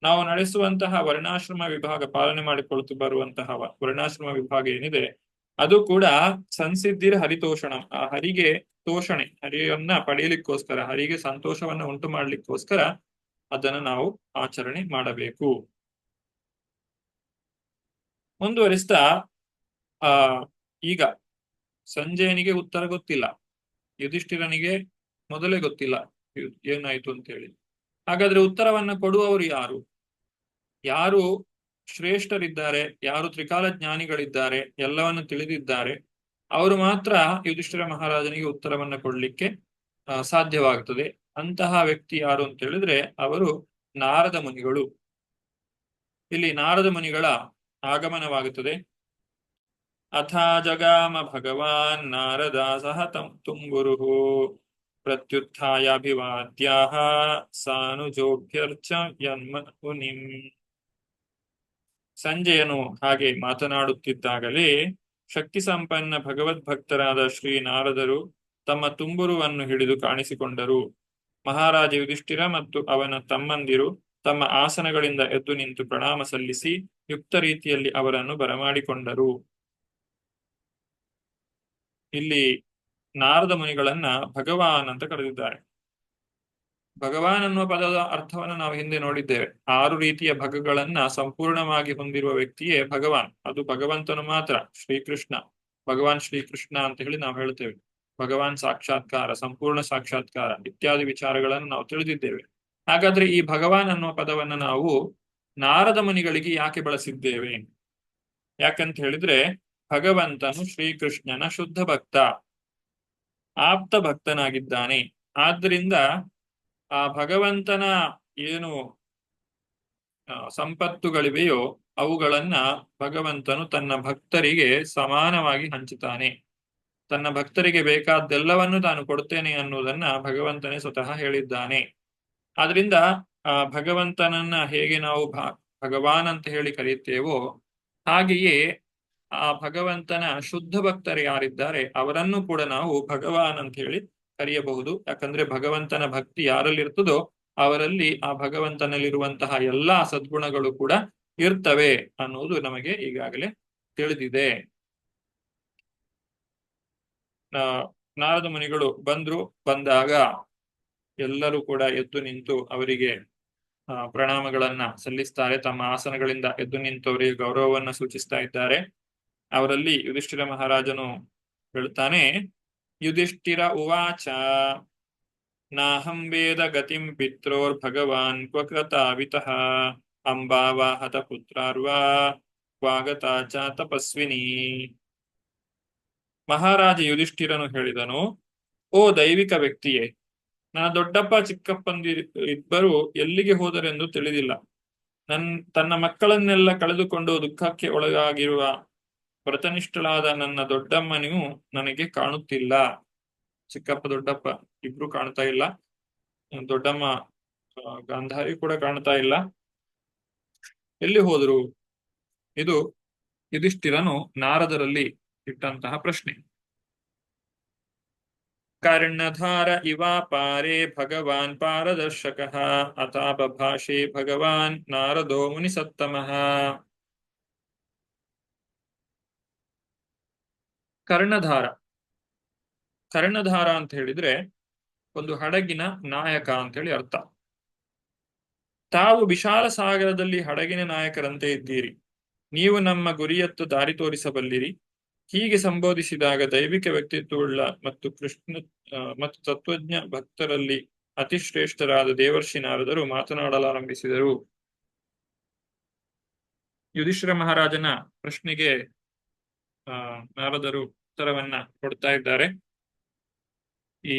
ನಾವು ನಡೆಸುವಂತಹ ವರ್ಣಾಶ್ರಮ ವಿಭಾಗ, ಪಾಲನೆ ಮಾಡಿಕೊಳ್ಳುತ್ತಾ ಬರುವಂತಹ ವರ್ಣಾಶ್ರಮ ವಿಭಾಗ ಏನಿದೆ ಅದು ಕೂಡ ಸಂಸಿದ್ಧಿರ್ ಹರಿತೋಷಣಂ, ಆ ಹರಿಗೆ ತೋಷಣೆ, ಹರಿಯನ್ನ ಪಡೆಯಲಿಕ್ಕೋಸ್ಕರ, ಹರಿಗೆ ಸಂತೋಷವನ್ನ ಉಂಟು ಮಾಡ್ಲಿಕ್ಕೋಸ್ಕರ ಅದನ್ನು ನಾವು ಆಚರಣೆ ಮಾಡಬೇಕು. ಮುಂದುವರಿಸ್ತಾ ಈಗ ಸಂಜಯನಿಗೆ ಉತ್ತರ ಗೊತ್ತಿಲ್ಲ, ಯುಧಿಷ್ಠಿರನಿಗೆ ಮೊದಲೇ ಗೊತ್ತಿಲ್ಲ ಏನಾಯ್ತು ಅಂತ ಹೇಳಿ. ಹಾಗಾದ್ರೆ ಉತ್ತರವನ್ನ ಕೊಡುವವರು ಯಾರು? ಯಾರು ಶ್ರೇಷ್ಠರಿದ್ದಾರೆ, ಯಾರು ತ್ರಿಕಾಲ ಜ್ಞಾನಿಗಳಿದ್ದಾರೆ, ಎಲ್ಲವನ್ನು ತಿಳಿದಿದ್ದಾರೆ, ಅವರು ಮಾತ್ರ ಯುಧಿಷ್ಠಿರ ಮಹಾರಾಜನಿಗೆ ಉತ್ತರವನ್ನ ಕೊಡ್ಲಿಕ್ಕೆ ಸಾಧ್ಯವಾಗುತ್ತದೆ. ಅಂತಹ ವ್ಯಕ್ತಿ ಯಾರು ಅಂತ ಹೇಳಿದ್ರೆ ಅವರು ನಾರದ ಮುನಿಗಳು. ಇಲ್ಲಿ ನಾರದ ಮುನಿಗಳ ಆಗಮನವಾಗುತ್ತದೆ. ಅಥಾ ಜಗಾಮ ಭಗವಾನ್ ನಾರದ ಸಹ ತುಂಬುರುಃ ಪ್ರತ್ಯುತ್ಥಾಯಾಭಿವಾದ್ಯಾಹ ಸಾನುಜೋಭ್ಯರ್ಚ ಮುನಿಂ. ಸಂಜಯನು ಹಾಗೆ ಮಾತನಾಡುತ್ತಿದ್ದಾಗಲೇ ಶಕ್ತಿ ಸಂಪನ್ನ ಭಗವದ್ಭಕ್ತರಾದ ಶ್ರೀ ನಾರದರು ತಮ್ಮ ತುಂಬುರುವನ್ನು ಹಿಡಿದು ಕಾಣಿಸಿಕೊಂಡರು. ಮಹಾರಾಜ ಯುಧಿಷ್ಠಿರ ಮತ್ತು ಅವನ ತಮ್ಮಂದಿರು ತಮ್ಮ ಆಸನಗಳಿಂದ ಎದ್ದು ನಿಂತು ಪ್ರಣಾಮ ಸಲ್ಲಿಸಿ ಯುಕ್ತ ರೀತಿಯಲ್ಲಿ ಅವರನ್ನು ಬರಮಾಡಿಕೊಂಡರು. ಇಲ್ಲಿ ನಾರದ ಮುನಿಗಳನ್ನ ಭಗವಾನ್ ಅಂತ ಕರೆದಿದ್ದಾರೆ. ಭಗವಾನ್ ಅನ್ನುವ ಪದದ ಅರ್ಥವನ್ನು ನಾವು ಹಿಂದೆ ನೋಡಿದ್ದೇವೆ. 6 ರೀತಿಯ ಭಗಗಳನ್ನ ಸಂಪೂರ್ಣವಾಗಿ ಹೊಂದಿರುವ ವ್ಯಕ್ತಿಯೇ ಭಗವಾನ್. ಅದು ಭಗವಂತನು ಮಾತ್ರ, ಶ್ರೀಕೃಷ್ಣ, ಭಗವಾನ್ ಶ್ರೀಕೃಷ್ಣ ಅಂತ ಹೇಳಿ ನಾವು ಹೇಳ್ತೇವೆ. ಭಗವಾನ್ ಸಾಕ್ಷಾತ್ಕಾರ, ಸಂಪೂರ್ಣ ಸಾಕ್ಷಾತ್ಕಾರ ಇತ್ಯಾದಿ ವಿಚಾರಗಳನ್ನು ನಾವು ತಿಳಿದಿದ್ದೇವೆ. ಹಾಗಾದ್ರೆ ಈ ಭಗವಾನ್ ಅನ್ನುವ ಪದವನ್ನು ನಾವು ನಾರದ ಮುನಿಗಳಿಗೆ ಯಾಕೆ ಬಳಸಿದ್ದೇವೆ? ಯಾಕಂತ ಹೇಳಿದ್ರೆ ಭಗವಂತನು ಶ್ರೀಕೃಷ್ಣನ ಶುದ್ಧ ಭಕ್ತ, ಆಪ್ತ ಭಕ್ತನಾಗಿದ್ದಾನೆ. ಆದ್ರಿಂದ ಆ ಭಗವಂತನ ಏನು ಸಂಪತ್ತುಗಳಿವೆಯೋ ಅವುಗಳನ್ನ ಭಗವಂತನು ತನ್ನ ಭಕ್ತರಿಗೆ ಸಮಾನವಾಗಿ ಹಂಚುತ್ತಾನೆ. ತನ್ನ ಭಕ್ತರಿಗೆ ಬೇಕಾದ್ದೆಲ್ಲವನ್ನು ತಾನು ಕೊಡ್ತೇನೆ ಅನ್ನುವುದನ್ನ ಭಗವಂತನೇ ಸ್ವತಃ ಹೇಳಿದ್ದಾನೆ. ಆದ್ರಿಂದ ಆ ಭಗವಂತನನ್ನ ಹೇಗೆ ನಾವು ಭಗವಾನ್ ಅಂತ ಹೇಳಿ ಕರೆಯುತ್ತೇವೋ ಹಾಗೆಯೇ ಆ ಭಗವಂತನ ಶುದ್ಧ ಭಕ್ತರು ಯಾರಿದ್ದಾರೆ ಅವರನ್ನು ಕೂಡ ನಾವು ಭಗವಾನ್ ಅಂತ ಹೇಳಿ ಕರೆಯಬಹುದು. ಯಾಕಂದ್ರೆ ಭಗವಂತನ ಭಕ್ತಿ ಯಾರಲ್ಲಿರ್ತದೋ ಅವರಲ್ಲಿ ಆ ಭಗವಂತನಲ್ಲಿರುವಂತಹ ಎಲ್ಲಾ ಸದ್ಗುಣಗಳು ಕೂಡ ಇರ್ತವೆ ಅನ್ನುವುದು ನಮಗೆ ಈಗಾಗಲೇ ತಿಳಿದಿದೆ. ನಾರದ ಮುನಿಗಳು ಬಂದಾಗ ಎಲ್ಲರೂ ಕೂಡ ಎದ್ದು ನಿಂತು ಅವರಿಗೆ ಪ್ರಣಾಮಗಳನ್ನ ಸಲ್ಲಿಸ್ತಾರೆ. ತಮ್ಮ ಆಸನಗಳಿಂದ ಎದ್ದು ನಿಂತು ಅವರಿಗೆ ಗೌರವವನ್ನ ಸೂಚಿಸ್ತಾ ಇದ್ದಾರೆ. ಅವರಲ್ಲಿ ಯುಧಿಷ್ಠಿರ ಮಹಾರಾಜನು ಹೇಳ್ತಾನೆ, ಯುಧಿಷ್ಠಿರ ಉವಾಚ ನಾಹಂ ವೇದ ಗತಿಂ ಪಿತ್ರೋರ್ ಭಗವಾನ್ ಕ್ವಕೃತಾವಿತಃ ಅಂಬಾವಾಹತ ಪುತ್ರಾರ್ವಾ ಕ್ವಾಗತ ಚ ತಪಸ್ವಿನಿ. ಮಹಾರಾಜ ಯುಧಿಷ್ಠಿರನು ಹೇಳಿದನು, ಓ ದೈವಿಕ ವ್ಯಕ್ತಿಯೇ, ನನ್ನ ದೊಡ್ಡಪ್ಪ ಚಿಕ್ಕಪ್ಪಂದಿಬ್ಬರು ಎಲ್ಲಿಗೆ ಹೋದರೆಂದು ತಿಳಿದಿಲ್ಲ. ತನ್ನ ಮಕ್ಕಳನ್ನೆಲ್ಲ ಕಳೆದುಕೊಂಡು ದುಃಖಕ್ಕೆ ಒಳಗಾಗಿರುವ ವ್ರತನಿಷ್ಠಳಾದ ನನ್ನ ದೊಡ್ಡಮ್ಮನಿಯೂ ನನಗೆ ಕಾಣುತ್ತಿಲ್ಲ. ಚಿಕ್ಕಪ್ಪ ದೊಡ್ಡಪ್ಪ ಇಬ್ರು ಕಾಣ್ತಾ ಇಲ್ಲ, ದೊಡ್ಡಮ್ಮ ಗಾಂಧಾರಿ ಕೂಡ ಕಾಣ್ತಾ ಇಲ್ಲ. ಎಲ್ಲಿ ಹೋದ್ರು? ಇದು ಯುಧಿಷ್ಠಿರನು ನಾರದರಲ್ಲಿ ಇಟ್ಟಂತಹ ಪ್ರಶ್ನೆ. ಕರ್ಣಧಾರ ಇವಾಪಾರೆ ಭಗವಾನ್ ಪಾರದರ್ಶಕಃ ಅತಾಪಭಾಷೆ ಭಗವಾನ್ ನಾರದೋ ಮುನಿಸತ್ತಮಃ. ಕರ್ಣಧಾರ ಅಂತ ಹೇಳಿದ್ರೆ ಒಂದು ಹಡಗಿನ ನಾಯಕ ಅಂತ ಹೇಳಿ ಅರ್ಥ. ತಾವು ವಿಶಾಲ ಸಾಗರದಲ್ಲಿ ಹಡಗಿನ ನಾಯಕರಂತೆ ಇದ್ದೀರಿ. ನೀವು ನಮ್ಮ ಗುರಿಯತ್ತ ದಾರಿ ತೋರಿಸಬಲ್ಲಿರಿ. ಹೀಗೆ ಸಂಬೋಧಿಸಿದಾಗ ದೈವಿಕ ವ್ಯಕ್ತಿತ್ವವುಳ್ಳ ಮತ್ತು ಮತ್ತು ತತ್ವಜ್ಞ ಭಕ್ತರಲ್ಲಿ ಅತಿಶ್ರೇಷ್ಠರಾದ ದೇವರ್ಷಿ ನಾರದರು ಮಾತನಾಡಲಾರಂಭಿಸಿದರು. ಯುಧಿಷ್ಠಿರ ಮಹಾರಾಜನ ಪ್ರಶ್ನೆಗೆ ನಾರದರು ಉತ್ತರವನ್ನ ಕೊಡ್ತಾ ಇದ್ದಾರೆ. ಈ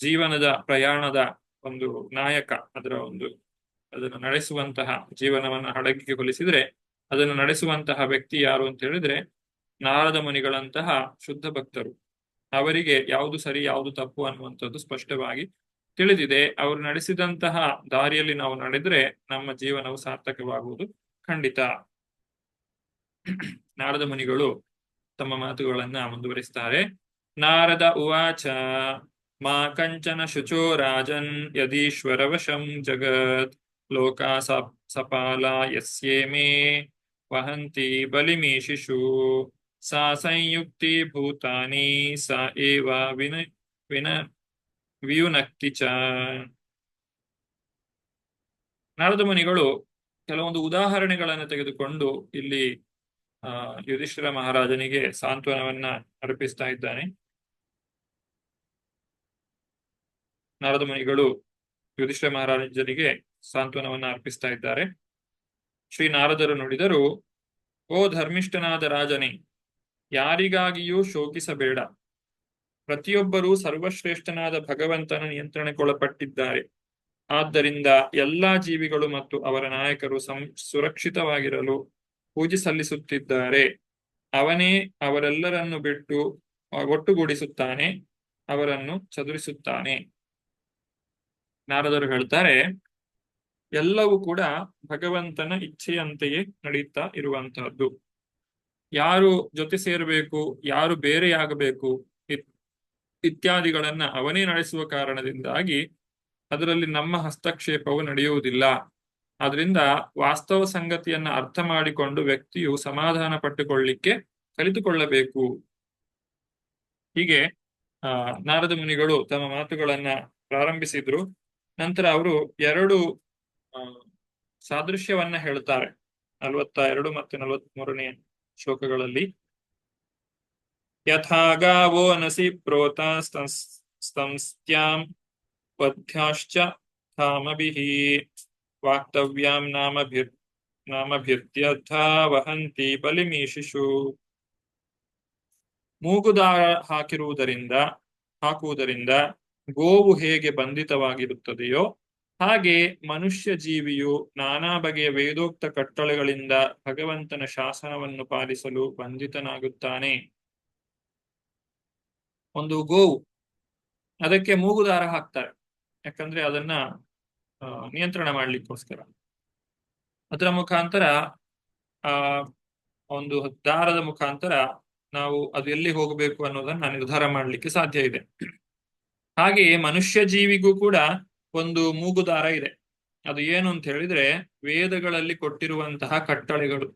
ಜೀವನದ ಪ್ರಯಾಣದ ಒಂದು ನಾಯಕ, ಅದನ್ನು ನಡೆಸುವಂತಹ, ಜೀವನವನ್ನು ಹಡಗಿಗೆ ಹೋಲಿಸಿದ್ರೆ ಅದನ್ನು ನಡೆಸುವಂತಹ ವ್ಯಕ್ತಿ ಯಾರು ಅಂತ ಹೇಳಿದ್ರೆ ನಾರದ ಮುನಿಗಳಂತಹ ಶುದ್ಧ ಭಕ್ತರು. ಅವರಿಗೆ ಯಾವುದು ಸರಿ ಯಾವುದು ತಪ್ಪು ಅನ್ನುವಂಥದ್ದು ಸ್ಪಷ್ಟವಾಗಿ ತಿಳಿದಿದೆ. ಅವರು ನಡೆಸಿದಂತಹ ದಾರಿಯಲ್ಲಿ ನಾವು ನಡೆದ್ರೆ ನಮ್ಮ ಜೀವನವು ಸಾರ್ಥಕವಾಗುವುದು ಖಂಡಿತ. ನಾರದ ಮುನಿಗಳು ತಮ್ಮ ಮಾತುಗಳನ್ನ ಮುಂದುವರಿಸ್ತಾರೆ. ನಾರದ ಉವಾಚ ಮಾ ಕಂಚನ ಶುಚೋ ರಾಜನ್ ಯದೀಶ್ವರ ವಶಂ ಜಗತ್ ಲೋಕಾ ಸಪಾಲ ಯಸ್ಯೇಮೇ ವಹಂತಿ ಬಲಿಮೀಶಿಷು ಸಾ ಸಂಯುಕ್ತಿ ಭೂತಾನಿ ಸಾ ಏವ ವಿನ ವಿಯುನಕ್ತಿ ಚ. ನಾರದ ಮುನಿಗಳು ಕೆಲವೊಂದು ಉದಾಹರಣೆಗಳನ್ನು ತೆಗೆದುಕೊಂಡು ಇಲ್ಲಿ ಯುಧಿಷ್ಠಿರ ಮಹಾರಾಜನಿಗೆ ಸಾಂತ್ವನವನ್ನ ಅರ್ಪಿಸ್ತಾ ಇದ್ದಾನೆ. ನಾರದ ಮುನಿಗಳು ಯುಧಿಷ್ಠಿರ ಮಹಾರಾಜನಿಗೆ ಸಾಂತ್ವನವನ್ನ ಅರ್ಪಿಸ್ತಾ ಇದ್ದಾರೆ. ಶ್ರೀ ನಾರದರು ನುಡಿದರು, ಓ ಧರ್ಮಿಷ್ಠನಾದ ರಾಜನೇ, ಯಾರಿಗಾಗಿಯೂ ಶೋಕಿಸಬೇಡ. ಪ್ರತಿಯೊಬ್ಬರೂ ಸರ್ವಶ್ರೇಷ್ಠನಾದ ಭಗವಂತನ ನಿಯಂತ್ರಣಕ್ಕೊಳಪಟ್ಟಿದ್ದಾರೆ. ಆದ್ದರಿಂದ ಎಲ್ಲಾ ಜೀವಿಗಳು ಮತ್ತು ಅವರ ನಾಯಕರು ಸುರಕ್ಷಿತವಾಗಿರಲು ಪೂಜೆ ಸಲ್ಲಿಸುತ್ತಿದ್ದಾರೆ. ಅವನೇ ಅವರೆಲ್ಲರನ್ನು ಬಿಟ್ಟು ಒಟ್ಟುಗೂಡಿಸುತ್ತಾನೆ, ಅವರನ್ನು ಚದುರಿಸುತ್ತಾನೆ. ನಾರದರು ಹೇಳ್ತಾರೆ, ಎಲ್ಲವೂ ಕೂಡ ಭಗವಂತನ ಇಚ್ಛೆಯಂತೆಯೇ ನಡೆಯುತ್ತಾ ಇರುವಂತಹದ್ದು. ಯಾರು ಜೊತೆ ಸೇರಬೇಕು, ಯಾರು ಬೇರೆಯಾಗಬೇಕು ಇತ್ಯಾದಿಗಳನ್ನ ಅವನೇ ನಡೆಸುವ ಕಾರಣದಿಂದಾಗಿ ಅದರಲ್ಲಿ ನಮ್ಮ ಹಸ್ತಕ್ಷೇಪವು ನಡೆಯುವುದಿಲ್ಲ. ಆದ್ರಿಂದ ವಾಸ್ತವ ಸಂಗತಿಯನ್ನ ಅರ್ಥ ಮಾಡಿಕೊಂಡು ವ್ಯಕ್ತಿಯು ಸಮಾಧಾನ ಪಟ್ಟುಕೊಳ್ಳಿಕ್ಕೆ ಕಲಿತುಕೊಳ್ಳಬೇಕು. ಹೀಗೆ ನಾರದ ಮುನಿಗಳು ತಮ್ಮ ಮಾತುಗಳನ್ನ ಪ್ರಾರಂಭಿಸಿದ್ರು. ನಂತರ ಅವರು 2 ಸಾದೃಶ್ಯವನ್ನ ಹೇಳ್ತಾರೆ 42 ಮತ್ತು 43ನೇ ಶ್ಲೋಕಗಳಲ್ಲಿ. ಯಥಾ ಗಾವೋ ನಸಿ ಪ್ರೋತ ಸ್ತಂಸ್ತ್ಯಾಂ ವಧ್ಯಾಶ್ಚ ಧಾಮಭಿಃ ವಾಕ್ತವ್ಯಾಂ ನಾಮಭಿರ್ತ್ಯಥಾ ವಹಂತಿ ಬಲಿಮೀಶಿಷು. ಮೂಗುದಾರ ಹಾಕುವುದರಿಂದ ಗೋವು ಹೇಗೆ ಬಂಧಿತವಾಗಿರುತ್ತದೆಯೋ ಹಾಗೆ ಮನುಷ್ಯ ಜೀವಿಯು ನಾನಾ ಬಗೆಯ ವೇದೋಕ್ತ ಕಟ್ಟಳೆಗಳಿಂದ ಭಗವಂತನ ಶಾಸನವನ್ನು ಪಾಲಿಸಲು ಬಂಧಿತನಾಗುತ್ತಾನೆ. ಒಂದು ಗೋವು, ಅದಕ್ಕೆ ಮೂಗುದಾರ ಹಾಕ್ತಾರೆ, ಯಾಕಂದ್ರೆ ಅದನ್ನ ನಿಯಂತ್ರಣ ಮಾಡ್ಲಿಕ್ಕೋಸ್ಕರ. ಅದರ ಮುಖಾಂತರ ಒಂದು ದಾರದ ಮುಖಾಂತರ ನಾವು ಅದು ಎಲ್ಲಿ ಹೋಗಬೇಕು ಅನ್ನೋದನ್ನ ನಿರ್ಧಾರ ಮಾಡ್ಲಿಕ್ಕೆ ಸಾಧ್ಯ ಇದೆ. ಹಾಗೆಯೇ ಮನುಷ್ಯ ಜೀವಿಗೂ ಕೂಡ ಒಂದು ಮೂಗುದಾರ ಇದೆ. ಅದು ಏನು ಅಂತ ಹೇಳಿದ್ರೆ ವೇದಗಳಲ್ಲಿ ಕೊಟ್ಟಿರುವಂತಹ ಕಟ್ಟಳೆಗಳು,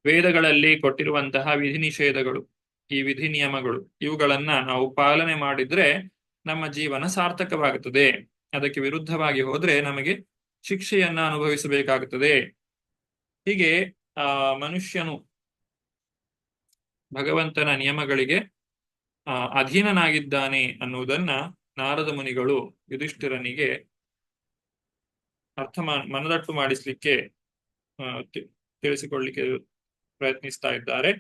ವೇದಗಳಲ್ಲಿ ಕೊಟ್ಟಿರುವಂತಹ ವಿಧಿ ನಿಷೇಧಗಳು, ಈ ವಿಧಿ ನಿಯಮಗಳು, ಇವುಗಳನ್ನ ನಾವು ಪಾಲನೆ ಮಾಡಿದ್ರೆ ನಮ್ಮ ಜೀವನ ಸಾರ್ಥಕವಾಗುತ್ತದೆ. ಅದಕ್ಕೆ ವಿರುದ್ಧವಾಗಿ ಹೋದ್ರೆ ನಮಗೆ ಶಿಕ್ಷೆಯನ್ನ ಅನುಭವಿಸಬೇಕಾಗುತ್ತದೆ. ಹೀಗೆ ಮನುಷ್ಯನು ಭಗವಂತನ ನಿಯಮಗಳಿಗೆ ಅಧೀನನಾಗಿದ್ದಾನೆ ಅನ್ನುವುದನ್ನ ನಾರದ ಮುನಿಗಳು ಯುಧಿಷ್ಠಿರನಿಗೆ ಮನದಟ್ಟು ಮಾಡಿಸ್ಲಿಕ್ಕೆ ತಿಳಿಸಿಕೊಳ್ಳಿಕ್ಕೆ ಪ್ರಯತ್ನಿಸ್ತಾ ಇದ್ದಾರೆ.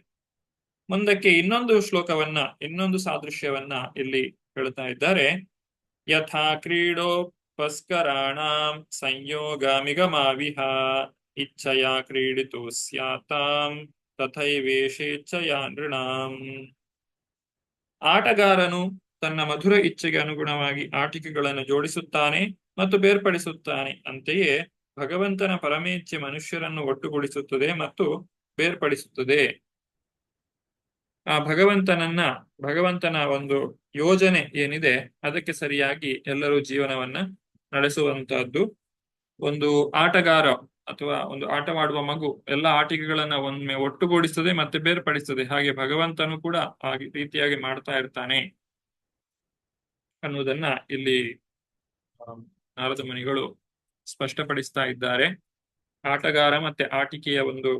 ಮುಂದಕ್ಕೆ ಇನ್ನೊಂದು ಸಾದೃಶ್ಯವನ್ನ ಇಲ್ಲಿ ಹೇಳ್ತಾ ಇದ್ದಾರೆ. ಯಥಾ ಕ್ರೀಡೋಪಸ್ಕರಾಣಾಂ ಸಂಯೋಗಾಮಿಗಮಾವಿಹ ಇಚ್ಛೆಯ ಕ್ರೀಡಿತು ಸ್ಯಾತಾಂ ತಥೈವೇಷೇಚ್ಛೆಯ ನೃಣಾಂ. ಆಟಗಾರನು ತನ್ನ ಮಧುರ ಇಚ್ಛೆಗೆ ಅನುಗುಣವಾಗಿ ಆಟಿಕೆಗಳನ್ನು ಜೋಡಿಸುತ್ತಾನೆ ಮತ್ತು ಬೇರ್ಪಡಿಸುತ್ತಾನೆ. ಅಂತೆಯೇ ಭಗವಂತನ ಪರಮೇಚ್ಛೆ ಮನುಷ್ಯರನ್ನು ಒಟ್ಟುಗೂಡಿಸುತ್ತದೆ ಮತ್ತು ಬೇರ್ಪಡಿಸುತ್ತದೆ. ಆ ಭಗವಂತನ ಒಂದು ಯೋಜನೆ ಏನಿದೆ ಅದಕ್ಕೆ ಸರಿಯಾಗಿ ಎಲ್ಲರೂ ಜೀವನವನ್ನ ನಡೆಸುವಂತಹದ್ದು. ಒಂದು ಆಟಗಾರ ಅಥವಾ ಒಂದು ಆಟವಾಡುವ ಮಗು ಎಲ್ಲ ಆಟಿಕೆಗಳನ್ನ ಒಮ್ಮೆ ಒಟ್ಟುಗೂಡಿಸ್ತದೆ ಮತ್ತೆ ಬೇರ್ಪಡಿಸ್ತದೆ. ಹಾಗೆ ಭಗವಂತನು ಕೂಡ ಆ ರೀತಿಯಾಗಿ ಮಾಡ್ತಾ ಇರ್ತಾನೆ ಅನ್ನುವುದನ್ನ ಇಲ್ಲಿ ನಾರದ ಮುನಿಗಳು ಸ್ಪಷ್ಟಪಡಿಸ್ತಾ ಇದ್ದಾರೆ. ಆಟಗಾರ ಮತ್ತೆ ಆಟಿಕೆಯ ಒಂದು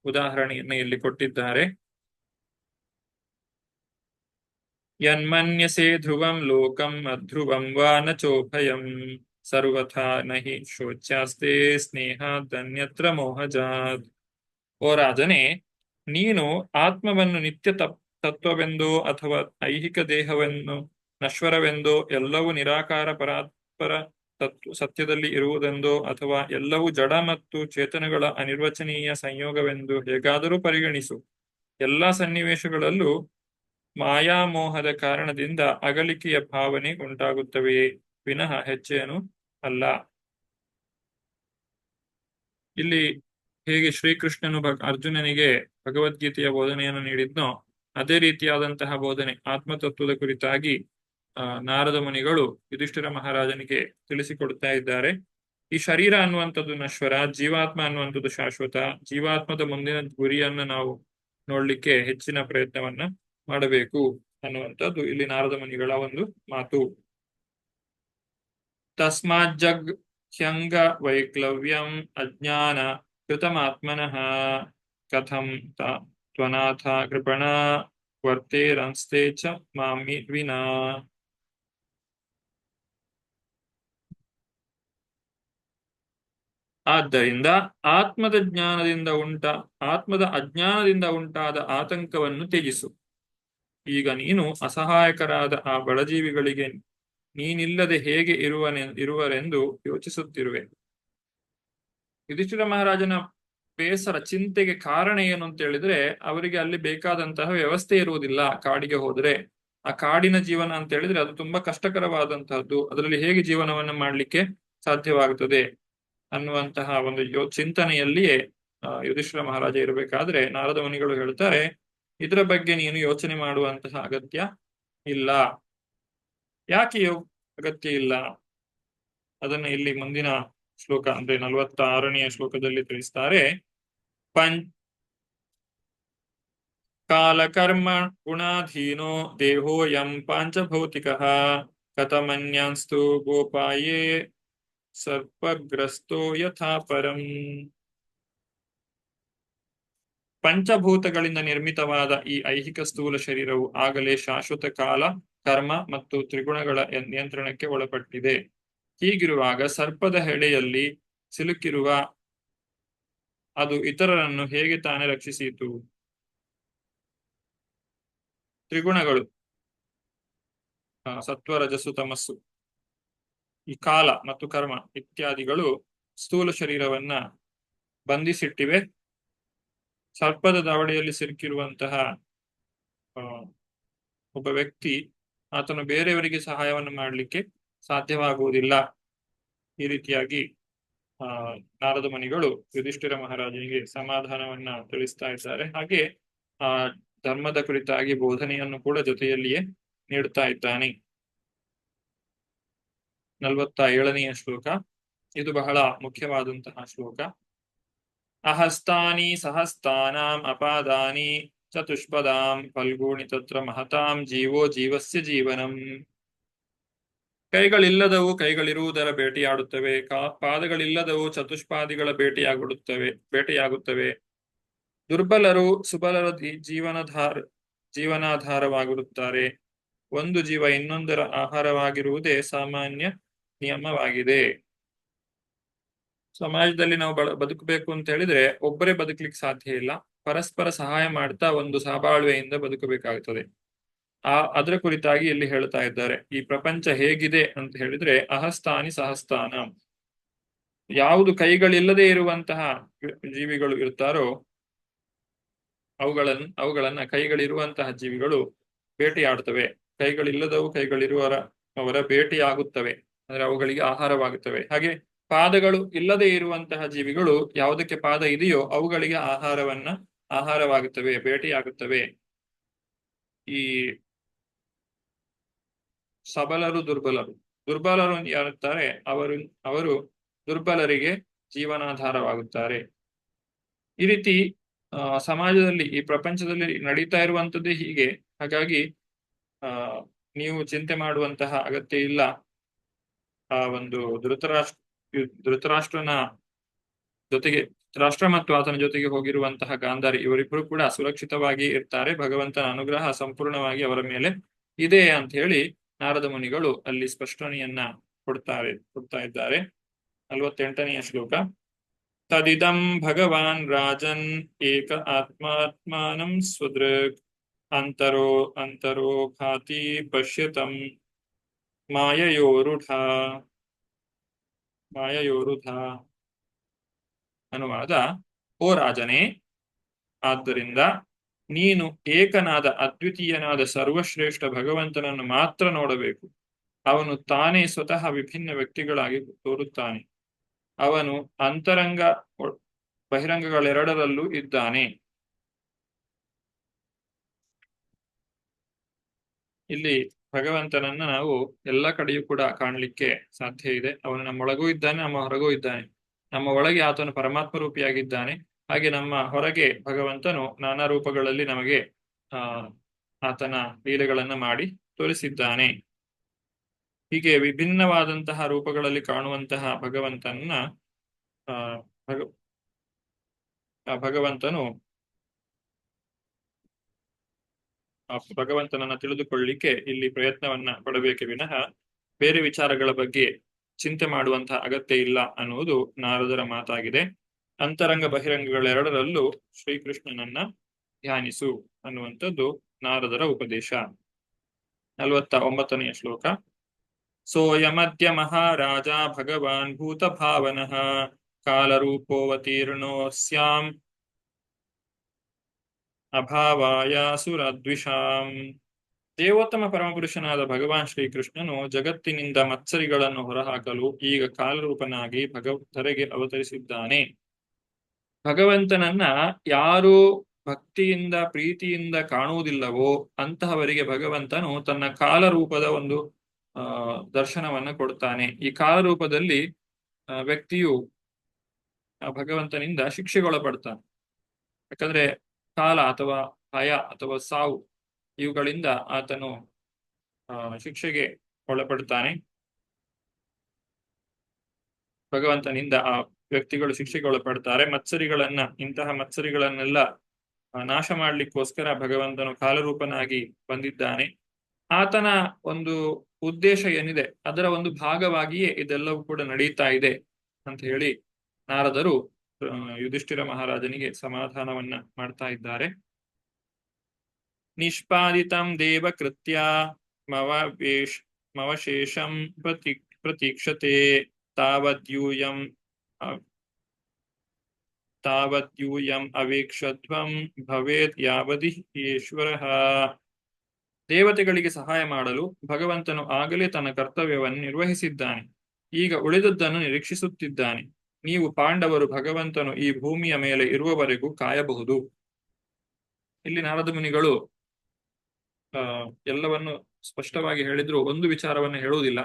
ಉದಾಹರಣೆಯನ್ನ ಇಲ್ಲಿ ಕೊಟ್ಟಿದ್ದಾರೆ. ಯನ್ಮನ್ಯಸೆ ಧ್ರುವಂ ಲೋಕಂ ಅಧ್ರುವಂ ವಾ ನ ಚೋಭಯಂ ಸರ್ವಥಾ ನಹಿ ಶೋಚ್ಯಾಸ್ತೆ ಸ್ನೇಹಾದನ್ಯತ್ರ ಮೋಹಜಾತ್. ಓ ರಾಜನೇ, ನೀನು ಆತ್ಮವನ್ನು ನಿತ್ಯ ತತ್ವವೆಂದೋ ಅಥವಾ ಐಹಿಕ ದೇಹವನ್ನು ನಶ್ವರವೆಂದೋ ಎಲ್ಲವೂ ನಿರಾಕಾರ ಪರಸ್ಪರ ಸತ್ಯದಲ್ಲಿ ಇರುವುದೆಂದೋ ಅಥವಾ ಎಲ್ಲವೂ ಜಡ ಮತ್ತು ಚೇತನಗಳ ಅನಿರ್ವಚನೀಯ ಸಂಯೋಗವೆಂದು ಹೇಗಾದರೂ ಪರಿಗಣಿಸು. ಎಲ್ಲಾ ಸನ್ನಿವೇಶಗಳಲ್ಲೂ ಮಾಯಾಮೋಹದ ಕಾರಣದಿಂದ ಅಗಲಿಕೆಯ ಭಾವನೆ ಉಂಟಾಗುತ್ತವೆಯೇ ವಿನಃ ಹೆಚ್ಚೇನು ಅಲ್ಲ. ಇಲ್ಲಿ ಹೇಗೆ ಶ್ರೀಕೃಷ್ಣನು ಅರ್ಜುನನಿಗೆ ಭಗವದ್ಗೀತೆಯ ಬೋಧನೆಯನ್ನು ನೀಡಿದ್ನೋ ಅದೇ ರೀತಿಯಾದಂತಹ ಬೋಧನೆ ಆತ್ಮತತ್ವದ ಕುರಿತಾಗಿ ನಾರದ ಮುನಿಗಳು ಯುಧಿಷ್ಠಿರ ಮಹಾರಾಜನಿಗೆ ತಿಳಿಸಿಕೊಡ್ತಾ ಇದ್ದಾರೆ. ಈ ಶರೀರ ಅನ್ನುವಂಥದ್ದು ನಶ್ವರ, ಜೀವಾತ್ಮ ಅನ್ನುವಂಥದ್ದು ಶಾಶ್ವತ. ಜೀವಾತ್ಮದ ಮುಂದಿನ ಗುರಿಯನ್ನು ನಾವು ನೋಡ್ಲಿಕ್ಕೆ ಹೆಚ್ಚಿನ ಪ್ರಯತ್ನವನ್ನ ಮಾಡಬೇಕು ಅನ್ನುವಂಥದ್ದು ಇಲ್ಲಿ ನಾರದ ಮುನಿಗಳ ಒಂದು ಮಾತು. ತಸ್ಮಾಜ್ಜಗ್ ಹ್ಯಂಗ ವೈಕ್ಲವ್ಯಂ ಅಜ್ಞಾನ ಕೃತಮಾತ್ಮನಃ ಕಥಂ ತ್ವನಾಥ ಕೃಪಣ ವರ್ತೇರಂಸ್ತೆ ಚ ಮಾಮಿ ವಿನಾ. ಆದ್ದರಿಂದ ಆತ್ಮದ ಅಜ್ಞಾನದಿಂದ ಉಂಟಾದ ಆತಂಕವನ್ನು ತ್ಯಜಿಸು. ಈಗ ನೀನು ಅಸಹಾಯಕರಾದ ಆ ಬಡಜೀವಿಗಳಿಗೆ ನೀನಿಲ್ಲದೆ ಹೇಗೆ ಇರುವರೆಂದು ಯೋಚಿಸುತ್ತಿರುವೆ. ಯುಧಿಷ್ಠಿರ ಮಹಾರಾಜನ ಬೇಸರ, ಚಿಂತೆಗೆ ಕಾರಣ ಏನು ಅಂತ ಹೇಳಿದ್ರೆ, ಅವರಿಗೆ ಅಲ್ಲಿ ಬೇಕಾದಂತಹ ವ್ಯವಸ್ಥೆ ಇರುವುದಿಲ್ಲ. ಕಾಡಿಗೆ ಹೋದ್ರೆ ಆ ಕಾಡಿನ ಜೀವನ ಅಂತ ಹೇಳಿದ್ರೆ ಅದು ತುಂಬಾ ಕಷ್ಟಕರವಾದಂತಹದ್ದು. ಅದರಲ್ಲಿ ಹೇಗೆ ಜೀವನವನ್ನು ಮಾಡ್ಲಿಕ್ಕೆ ಸಾಧ್ಯವಾಗುತ್ತದೆ ಅನ್ನುವಂತಹ ಒಂದು ಚಿಂತನೆಯಲ್ಲಿಯೇ ಯುಧಿಷ್ಠಿರ ಮಹಾರಾಜ ಇರಬೇಕಾದ್ರೆ ನಾರದ ಮುನಿಗಳು ಹೇಳ್ತಾರೆ, ಇದರ ಬಗ್ಗೆ ನೀನು ಯೋಚನೆ ಮಾಡುವಂತಹ ಅಗತ್ಯ ಇಲ್ಲ. ಯಾಕೆ ಅಗತ್ಯ ಇಲ್ಲ ಅದನ್ನ ಇಲ್ಲಿ ಮುಂದಿನ ಶ್ಲೋಕ ಅಂದ್ರೆ 46ನೇ ಶ್ಲೋಕದಲ್ಲಿ ತಿಳಿಸ್ತಾರೆ. ಕಾಲಕರ್ಮ ಗುಣಾಧೀನೋ ದೇಹೋಯಂ ಪಾಂಚಭೌತಿಕಃ ಕಥಮನ್ಯಾನ್ಸ್ತು ಗೋಪಾಯೇ ಸರ್ಪಗ್ರಸ್ತೋ ಯಥಾ ಪರಂ. ಪಂಚಭೂತಗಳಿಂದ ನಿರ್ಮಿತವಾದ ಈ ಐಹಿಕ ಸ್ಥೂಲ ಶರೀರವು ಆಗಲೇ ಶಾಶ್ವತ ಕಾಲ, ಕರ್ಮ ಮತ್ತು ತ್ರಿಗುಣಗಳ ನಿಯಂತ್ರಣಕ್ಕೆ ಒಳಪಟ್ಟಿದೆ. ಹೀಗಿರುವಾಗ ಸರ್ಪದ ಹೆಡೆಯಲ್ಲಿ ಸಿಲುಕಿರುವ ಅದು ಇತರರನ್ನು ಹೇಗೆ ತಾನೇ ರಕ್ಷಿಸಿತು? ತ್ರಿಗುಣಗಳು ಸತ್ವ, ರಜಸ್ಸು, ತಮಸ್ಸು, ಈ ಕಾಲ ಮತ್ತು ಕರ್ಮ ಇತ್ಯಾದಿಗಳು ಸ್ಥೂಲ ಶರೀರವನ್ನ ಬಂಧಿಸಿಟ್ಟಿವೆ. ಸರ್ಪದ ದಾವಡೆಯಲ್ಲಿ ಸಿಲುಕಿರುವಂತಹ ಒಬ್ಬ ವ್ಯಕ್ತಿ ಆತನು ಬೇರೆಯವರಿಗೆ ಸಹಾಯವನ್ನು ಮಾಡಲಿಕ್ಕೆ ಸಾಧ್ಯವಾಗುವುದಿಲ್ಲ. ಈ ರೀತಿಯಾಗಿ ನಾರದ ಮುನಿಗಳು ಯುಧಿಷ್ಠಿರ ಮಹಾರಾಜನಿಗೆ ಸಮಾಧಾನವನ್ನ ತಿಳಿಸ್ತಾ ಇದ್ದಾರೆ. ಹಾಗೆ ಆ ಧರ್ಮದ ಕುರಿತಾಗಿ ಬೋಧನೆಯನ್ನು ಕೂಡ ಜೊತೆಯಲ್ಲಿಯೇ ನೀಡುತ್ತಾ ಇದ್ದಾನೆ. 47ನೇ ಶ್ಲೋಕ ಇದು ಬಹಳ ಮುಖ್ಯವಾದಂತಹ ಶ್ಲೋಕ. ಅಹಸ್ತಾನಿ ಸಹಸ್ತಾನಾಂ ಅಪಾದಾನಿ ಚತುಷ್ಪದಾಂ ಫಲ್ಗೂಣಿ ತತ್ರ ಮಹತಾಂ ಜೀವೋ ಜೀವಸ್ಯ ಜೀವನಂ. ಕೈಗಳಿಲ್ಲದವು ಕೈಗಳಿರುವುದರ ಬೇಟೆಯಾಡುತ್ತವೆ, ಪಾದಗಳಿಲ್ಲದವು ಚತುಷ್ಪಾದಿಗಳ ಬೇಟೆಯಾಗುತ್ತವೆ. ದುರ್ಬಲರು ಸುಬಲರ ಜೀವನಾಧಾರವಾಗಿರುತ್ತಾರೆ. ಒಂದು ಜೀವ ಇನ್ನೊಂದರ ಆಹಾರವಾಗಿರುವುದೇ ಸಾಮಾನ್ಯ ನಿಯಮವಾಗಿದೆ. ಸಮಾಜದಲ್ಲಿ ನಾವು ಬದುಕಬೇಕು ಅಂತ ಹೇಳಿದ್ರೆ ಒಬ್ಬರೇ ಬದುಕಲಿಕ್ಕೆ ಸಾಧ್ಯ ಇಲ್ಲ. ಪರಸ್ಪರ ಸಹಾಯ ಮಾಡ್ತಾ ಒಂದು ಸಹಬಾಳ್ವೆಯಿಂದ ಬದುಕಬೇಕಾಗುತ್ತದೆ. ಅದರ ಕುರಿತಾಗಿ ಇಲ್ಲಿ ಹೇಳ್ತಾ ಇದ್ದಾರೆ. ಈ ಪ್ರಪಂಚ ಹೇಗಿದೆ ಅಂತ ಹೇಳಿದ್ರೆ ಅಹಸ್ತಾನಿ ಸಹಸ್ತಾನ, ಯಾವುದು ಕೈಗಳಿಲ್ಲದೆ ಇರುವಂತಹ ಜೀವಿಗಳು ಇರ್ತಾರೋ ಅವುಗಳನ್ನ ಕೈಗಳಿರುವಂತಹ ಜೀವಿಗಳು ಬೇಟೆಯಾಡುತ್ತವೆ. ಕೈಗಳಿಲ್ಲದವು ಅವರ ಬೇಟೆಯಾಗುತ್ತವೆ, ಅಂದ್ರೆ ಅವುಗಳಿಗೆ ಆಹಾರವಾಗುತ್ತವೆ. ಹಾಗೆ ಪಾದಗಳು ಇಲ್ಲದೆ ಇರುವಂತಹ ಜೀವಿಗಳು ಯಾವುದಕ್ಕೆ ಪಾದ ಇದೆಯೋ ಅವುಗಳಿಗೆ ಆಹಾರವಾಗುತ್ತವೆ, ಬೇಟೆಯಾಗುತ್ತವೆ. ಈ ಸಬಲರು ದುರ್ಬಲರು ಯಾರುತ್ತಾರೆ ಅವರು ದುರ್ಬಲರಿಗೆ ಜೀವನಾಧಾರವಾಗುತ್ತಾರೆ. ಈ ರೀತಿ ಸಮಾಜದಲ್ಲಿ ಈ ಪ್ರಪಂಚದಲ್ಲಿ ನಡೀತಾ ಇರುವಂತದ್ದೇ ಹೀಗೆ. ಹಾಗಾಗಿ ನೀವು ಚಿಂತೆ ಮಾಡುವಂತಹ ಅಗತ್ಯ ಇಲ್ಲ. ಆ ಒಂದು ಧೃತರಾಷ್ಟ್ರನ ಜೊತೆಗೆ ರಾಷ್ಟ್ರ ಮತ್ತು ಆತನ ಜೊತೆಗೆ ಹೋಗಿರುವಂತಹ ಗಾಂಧಾರಿ ಇವರಿಬ್ಬರು ಕೂಡ ಸುರಕ್ಷಿತವಾಗಿ ಇರ್ತಾರೆ. ಭಗವಂತನ ಅನುಗ್ರಹ ಸಂಪೂರ್ಣವಾಗಿ ಅವರ ಮೇಲೆ ಇದೆ ಅಂತ ಹೇಳಿ ನಾರದ ಮುನಿಗಳು ಅಲ್ಲಿ ಸ್ಪಷ್ಟನೆಯನ್ನ ಕೊಡ್ತಾ ಇದ್ದಾರೆ. 48ನೇ ಶ್ಲೋಕ. ತದಿದಂ ಭಗವಾನ್ ರಾಜನ್ ಏಕ ಆತ್ಮಾತ್ಮಾನಂ ಸ್ವದೃಕ್ ಅಂತರೋ ಭಾತಿ ಪಶ್ಯತಂ ಮಾಯಯೋರುಢ. ಮಾಯಯೋರುಧ. ಅನುವಾದ: ಓ ರಾಜನೇ, ಆದ್ದರಿಂದ ನೀನು ಏಕನಾದ ಅದ್ವಿತೀಯನಾದ ಸರ್ವಶ್ರೇಷ್ಠ ಭಗವಂತನನ್ನು ಮಾತ್ರ ನೋಡಬೇಕು. ಅವನು ತಾನೇ ಸ್ವತಃ ವಿಭಿನ್ನ ವ್ಯಕ್ತಿಗಳಾಗಿ ತೋರುತ್ತಾನೆ. ಅವನು ಅಂತರಂಗ ಬಹಿರಂಗಗಳೆರಡರಲ್ಲೂ ಇದ್ದಾನೆ. ಇಲ್ಲಿ ಭಗವಂತನನ್ನ ನಾವು ಎಲ್ಲ ಕಡೆಯೂ ಕೂಡ ಕಾಣಲಿಕ್ಕೆ ಸಾಧ್ಯ ಇದೆ. ಅವನು ನಮ್ಮೊಳಗೂ ಇದ್ದಾನೆ, ನಮ್ಮ ಹೊರಗೂ ಇದ್ದಾನೆ. ನಮ್ಮ ಒಳಗೆ ಆತನು ಪರಮಾತ್ಮ ರೂಪಿಯಾಗಿದ್ದಾನೆ. ಹಾಗೆ ನಮ್ಮ ಹೊರಗೆ ಭಗವಂತನು ನಾನಾ ರೂಪಗಳಲ್ಲಿ ನಮಗೆ ಆತನ ಲೀಲೆಗಳನ್ನ ಮಾಡಿ ತೋರಿಸಿದ್ದಾನೆ. ಹೀಗೆ ವಿಭಿನ್ನವಾದಂತಹ ರೂಪಗಳಲ್ಲಿ ಕಾಣುವಂತಹ ಭಗವಂತನ ಭಗವಂತನನ್ನ ತಿಳಿದುಕೊಳ್ಳಿಕ್ಕೆ ಇಲ್ಲಿ ಪ್ರಯತ್ನವನ್ನ ಪಡಬೇಕೆ ವಿನಃ ಬೇರೆ ವಿಚಾರಗಳ ಬಗ್ಗೆ ಚಿಂತೆ ಮಾಡುವಂತಹ ಅಗತ್ಯ ಇಲ್ಲ ಅನ್ನುವುದು ನಾರದರ ಮಾತಾಗಿದೆ. ಅಂತರಂಗ ಬಹಿರಂಗಗಳೆರಡರಲ್ಲೂ ಶ್ರೀಕೃಷ್ಣನನ್ನ ಧ್ಯಾನಿಸು ಅನ್ನುವಂಥದ್ದು ನಾರದರ ಉಪದೇಶ. 49ನೇ ಶ್ಲೋಕ. ಸೋಯಮದ್ಯ ಮಹಾರಾಜ ಭಗವಾನ್ ಭೂತ ಭಾವನಃ ಕಾಲರೂಪೋವತೀರ್ಣೋಸ್ಯಾಂ ಅಭಾವಾಯಾಸುರದ್ವಿಷಾಂ. ದೇವೋತ್ತಮ ಪರಮಪುರುಷನಾದ ಭಗವಾನ್ ಶ್ರೀಕೃಷ್ಣನು ಜಗತ್ತಿನಿಂದ ಮತ್ಸರಿಗಳನ್ನು ಹೊರಹಾಕಲು ಈಗ ಕಾಲರೂಪನಾಗಿ ಧರೆಗೆ ಅವತರಿಸಿದ್ದಾನೆ. ಭಗವಂತನನ್ನ ಯಾರು ಭಕ್ತಿಯಿಂದ ಪ್ರೀತಿಯಿಂದ ಕಾಣುವುದಿಲ್ಲವೋ ಅಂತಹವರಿಗೆ ಭಗವಂತನು ತನ್ನ ಕಾಲರೂಪದ ಒಂದು ದರ್ಶನವನ್ನ ಕೊಡ್ತಾನೆ. ಈ ಕಾಲರೂಪದಲ್ಲಿ ವ್ಯಕ್ತಿಯು ಭಗವಂತನಿಂದ ಶಿಕ್ಷೆಗೊಳಪಡ್ತಾನೆ. ಯಾಕಂದ್ರೆ ಕಾಲ ಅಥವಾ ಭಯ ಅಥವಾ ಸಾವು ಇವುಗಳಿಂದ ಆತನು ಶಿಕ್ಷೆಗೆ ಒಳಪಡ್ತಾನೆ. ಭಗವಂತನಿಂದ ಆ ವ್ಯಕ್ತಿಗಳು ಶಿಕ್ಷೆಗೆ ಒಳಪಡ್ತಾರೆ. ಇಂತಹ ಮತ್ಸರಿಗಳನ್ನೆಲ್ಲ ನಾಶ ಮಾಡ್ಲಿಕ್ಕೋಸ್ಕರ ಭಗವಂತನು ಕಾಲರೂಪನಾಗಿ ಬಂದಿದ್ದಾನೆ. ಆತನ ಒಂದು ಉದ್ದೇಶ ಏನಿದೆ ಅದರ ಒಂದು ಭಾಗವಾಗಿಯೇ ಇದೆಲ್ಲವೂ ಕೂಡ ನಡೀತಾ ಇದೆ ಅಂತ ಹೇಳಿ ನಾರದರು ಯುಧಿಷ್ಠಿರ ಮಹಾರಾಜನಿಗೆ ಸಮಾಧಾನವನ್ನ ಮಾಡ್ತಾ ಇದ್ದಾರೆ. ನಿಷ್ಪಾದಿತಂ ದೇವಕೃತ್ಯ ಮವಶೇಷಂ ಪ್ರತೀಕ್ಷತೆ ತಾವದ್ಯೂಯಂ ಅವೇಕ್ಷಧ್ವಂ ಭವೇತ್ ಯಾವದಿ ಈಶ್ವರಃ. ದೇವತೆಗಳಿಗೆ ಸಹಾಯ ಮಾಡಲು ಭಗವಂತನು ಆಗಲೇ ತನ್ನ ಕರ್ತವ್ಯವನ್ನು ನಿರ್ವಹಿಸಿದ್ದಾನೆ. ಈಗ ಉಳಿದದ್ದನ್ನು ನಿರೀಕ್ಷಿಸುತ್ತಿದ್ದಾನೆ. ನೀವು ಪಾಂಡವರು ಭಗವಂತನು ಈ ಭೂಮಿಯ ಮೇಲೆ ಇರುವವರೆಗೂ ಕಾಯಬಹುದು. ಇಲ್ಲಿ ನಾರದ ಮುನಿಗಳು ಎಲ್ಲವನ್ನು ಸ್ಪಷ್ಟವಾಗಿ ಹೇಳಿದ್ರು ಒಂದು ವಿಚಾರವನ್ನು ಹೇಳುವುದಿಲ್ಲ.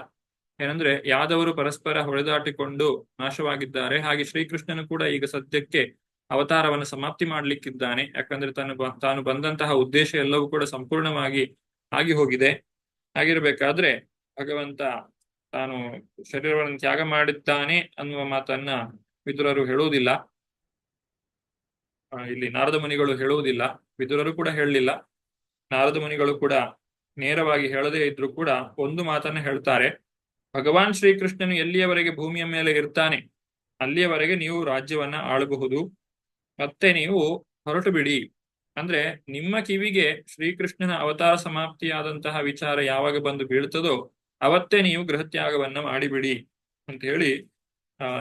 ಏನಂದ್ರೆ ಯಾದವರು ಪರಸ್ಪರ ಹೊಡೆದಾಟಿಕೊಂಡು ನಾಶವಾಗಿದ್ದಾರೆ. ಹಾಗೆ ಶ್ರೀಕೃಷ್ಣನು ಕೂಡ ಈಗ ಸದ್ಯಕ್ಕೆ ಅವತಾರವನ್ನು ಸಮಾಪ್ತಿ ಮಾಡ್ಲಿಕ್ಕಿದ್ದಾನೆ. ಯಾಕಂದ್ರೆ ತಾನು ಬಂದಂತಹ ಉದ್ದೇಶ ಎಲ್ಲವೂ ಕೂಡ ಸಂಪೂರ್ಣವಾಗಿ ಆಗಿ ಹೋಗಿದೆ. ಹಾಗಿರ್ಬೇಕಾದ್ರೆ ಭಗವಂತ ತಾನು ಶರೀರವನ್ನು ತ್ಯಾಗ ಮಾಡಿದ್ದಾನೆ ಅನ್ನುವ ಮಾತನ್ನ ವಿದುರರು ಹೇಳುವುದಿಲ್ಲ. ಇಲ್ಲಿ ನಾರದ ಮುನಿಗಳು ಹೇಳುವುದಿಲ್ಲ, ವಿದುರರು ಕೂಡ ಹೇಳಲಿಲ್ಲ. ನಾರದ ಮುನಿಗಳು ಕೂಡ ನೇರವಾಗಿ ಹೇಳದೇ ಇದ್ರು ಕೂಡ ಒಂದು ಮಾತನ್ನ ಹೇಳ್ತಾರೆ. ಭಗವಾನ್ ಶ್ರೀಕೃಷ್ಣನು ಎಲ್ಲಿಯವರೆಗೆ ಭೂಮಿಯ ಮೇಲೆ ಇರ್ತಾನೆ ಅಲ್ಲಿಯವರೆಗೆ ನೀವು ರಾಜ್ಯವನ್ನ ಆಳಬಹುದು. ಮತ್ತೆ ನೀವು ಹೊರಟು ಬಿಡಿ. ಅಂದ್ರೆ ನಿಮ್ಮ ಕಿವಿಗೆ ಶ್ರೀಕೃಷ್ಣನ ಅವತಾರ ಸಮಾಪ್ತಿಯಾದಂತಹ ವಿಚಾರ ಯಾವಾಗ ಬಂದು ಬೀಳ್ತದೋ ಅವತ್ತೇ ನೀವು ಗೃಹತ್ಯಾಗವನ್ನ ಮಾಡಿಬಿಡಿ ಅಂತ ಹೇಳಿ